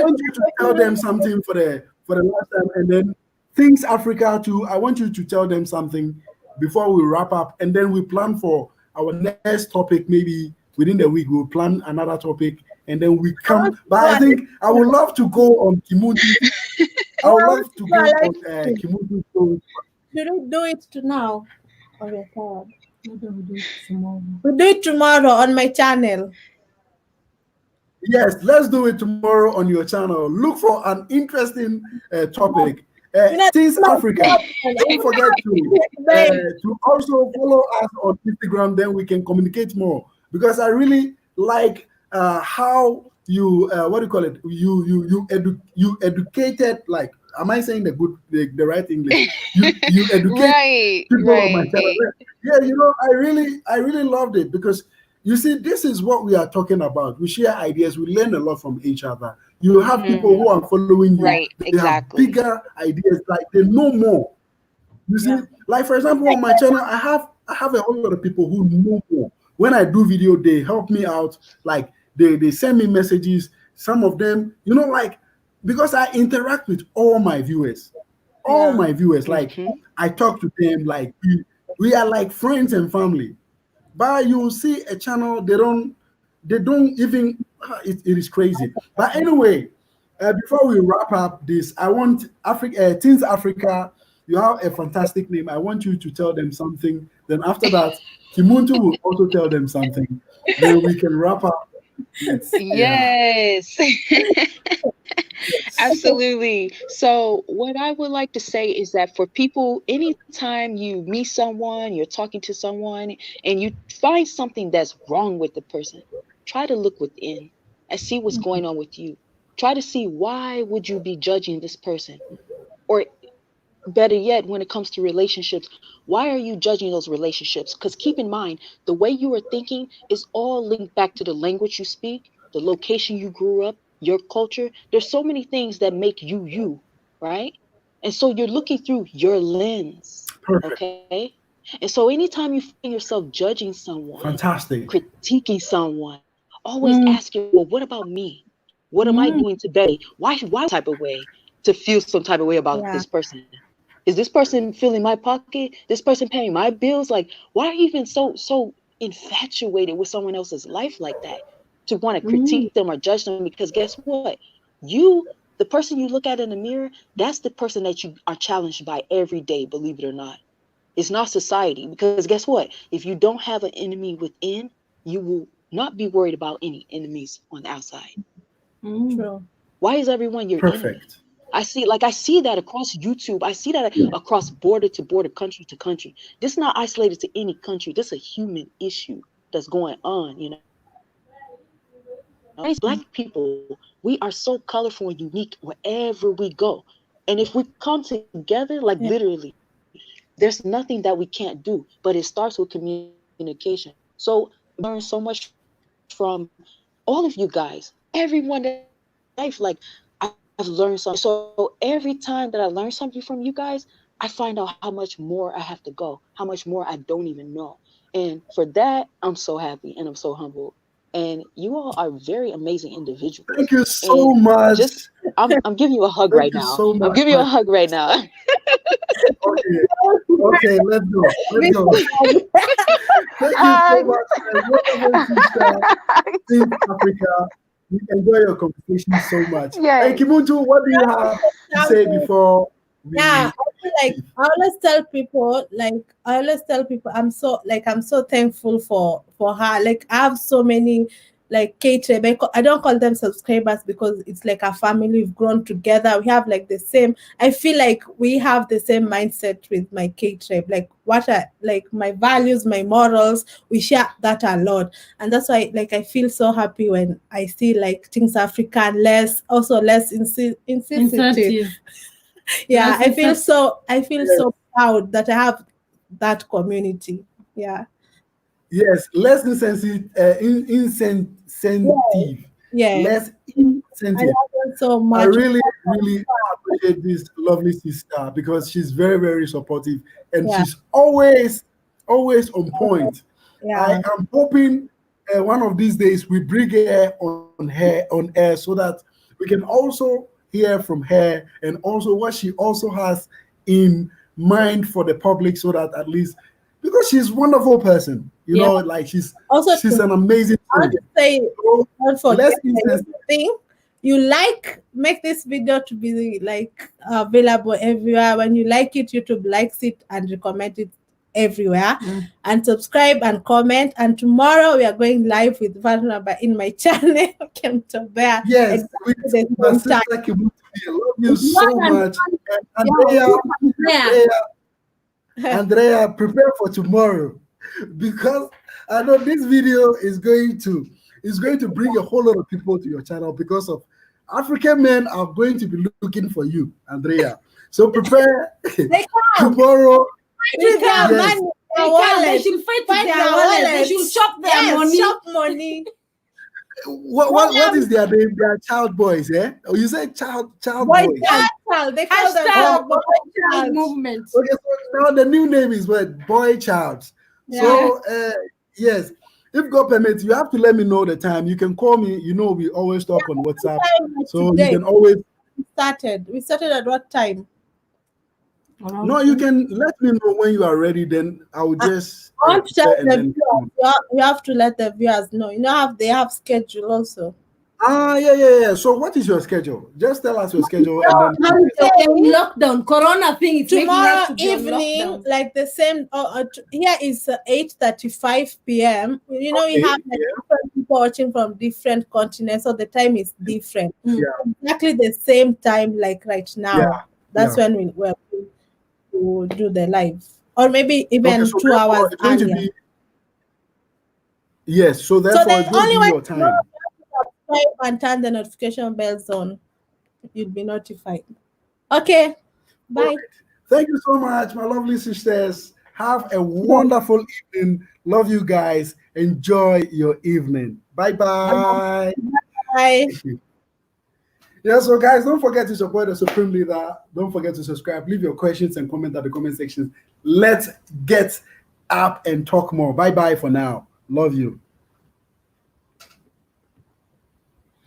want you to tell them something for the last time, and then Things Africa too. I want you to tell them something before we wrap up, and then we plan for our next topic. Maybe within the week we'll plan another topipic, and then we come. But I think I would love to go on Kimuntu. I would love to go on Kimuntu. Should we do it to now? Or we're tired? Maybe we'll do it tomorrow. We'll do it tomorrow on my channel. Yes, let's do it tomorrow on your channel. Look for an interesting topic. Things Africa. Don't forget to also follow us on Instagram. Then we can communicate more, because I really like how you what do you call it? You educated, like, am I saying the right English? You educate people on my channel. Yeah, I really loved it, because you see, this is what we are talking about. We share ideas. We learn a lot from each other. You have people who are following you. Right, They exactly. have bigger ideas. Like, they know more. You see, like, for example, on my channel, I have a whole lot of people who know more. When I do video, they help me out. Like, they send me messages. Some of them, like, because I interact with all my viewers. All my viewers. Like, I talk to them. Like, we are like friends and family. But you see a channel, they don't even, it is crazy. But anyway, before we wrap up this, I want Teens Africa, you have a fantastic name. I want you to tell them something. Then after that, Kimuntu will also tell them something. Then we can wrap up. Yes. Absolutely. So what I would like to say is that for people, anytime you meet someone, you're talking to someone, and you find something that's wrong with the person, try to look within and see what's going on with you. Try to see, why would you be judging this person? Or better yet, when it comes to relationships, why are you judging those relationships? Because keep in mind, the way you are thinking is all linked back to the language you speak, the location you grew up, your culture. There's so many things that make you, right? And so you're looking through your lens. Perfect. Okay. And so anytime you find yourself judging someone, Fantastic. critiquing someone, always ask you, well, what about me? What am I doing today? Why type of way to feel some type of way about this person? Is this person filling my pocket? This person paying my bills? Like, why are you even so infatuated with someone else's life like that, to want to critique them or judge them? Because guess what? The person you look at in the mirror, that's the person that you are challenged by every day, believe it or not. It's not society. Because guess what? If you don't have an enemy within, you will not be worried about any enemies on the outside. True. Why is everyone your enemy? Perfect. I see that across YouTube. I see that across border to border, country to country. This is not isolated to any country. This is a human issue that's going on, As Black people, we are so colorful and unique wherever we go. And if we come together, like literally, there's nothing that we can't do. But it starts with communication. So learn so much from all of you guys, everyone in life. Like, I've learned something. So every time that I learn something from you guys, I find out how much more I have to go, how much more I don't even know. And for that, I'm so happy and I'm so humbled. And you all are very amazing individuals. Thank you so much. I'm giving you a hug Thank right you now. so much, I'm giving you a hug right now. Okay, let's go. Thank you so much. Team Africa, we enjoy your conversation so much. Hey, Kimuntu, what do you have to say before we I feel like I always tell people I'm so thankful for her. Like, I have so many, like, K-Tribe. I don't call them subscribers because it's like a family. We've grown together. We have like the same. I feel like we have the same mindset with my K-Tribe. Like, my values, my morals. We share that a lot, and that's why, like, I feel so happy when I see, like, Things African less insensitive. Yeah, I feel so proud that I have that community. Yeah. Yes, less insensitive. Yeah. Less I insensitive. love her so much. I really appreciate this lovely sister, because she's very, very supportive, and she's always always on point. Yeah. I am hoping one of these days we bring her on air so that we can also hear from her and also what she also has in mind for the public, so that at least, because she's a wonderful person, you know, like she's Also, an amazing I want soul. to say, So, don't forget let's insist. thing. You make this video to be like available everywhere. When you like it, YouTube likes it and recommend it everywhere. And subscribe and comment. And tomorrow we are going live with vanraba in my channel. Came to bear. Yes, Exactly with the my same sister time. Kibuti. I love you so One and much. And Andrea, prepare for tomorrow, because I know this video is going to bring a whole lot of people to your channel, because of African men are going to be looking for you, Andrea. So prepare tomorrow. With their Yes. money, They their can, wallet. they should fight Find their their wallet. They wallets. should chop their Yes, money. shop money. What is their name? They are child boys, eh? Oh, you say child boys. Child. They call them Hashtag boy child child. movement. Okay, so now the new name is what? Boy child. So yes, if God permits, you have to let me know the time. You can call me. You know, we always talk on WhatsApp, so Today. you can always. We started at what time? No, you can let me know when you are ready. Then I will just. I want to tell and the then viewers. You have to let the viewers know. You know, they have schedule also. Yeah. So what is your schedule? Just tell us your schedule, and then. Lockdown, Corona thing. It's making Tomorrow us to be on evening, lockdown. like the same. Here is 8:35 p.m. You know, we Okay, have like different people watching from different continents, so the time is different. Yeah. Exactly the same time, like right now. Yeah, That's when we're going to do the live, or maybe even Okay, so 2 hours it's going to earlier. be. Yes, so So therefore the it's going only to be way your to know, time. you have to subscribe and turn the notification bells on. You'll be notified. Okay, bye. Alright. Thank you so much, my lovely sisters. Have a wonderful evening. Love you guys. Enjoy your evening. Bye. Bye. Yeah, so guys, don't forget to support the Supreme Leader. Don't forget to subscribe. Leave your questions and comment at the comment section. Let's get up and talk more. Bye for now. Love you.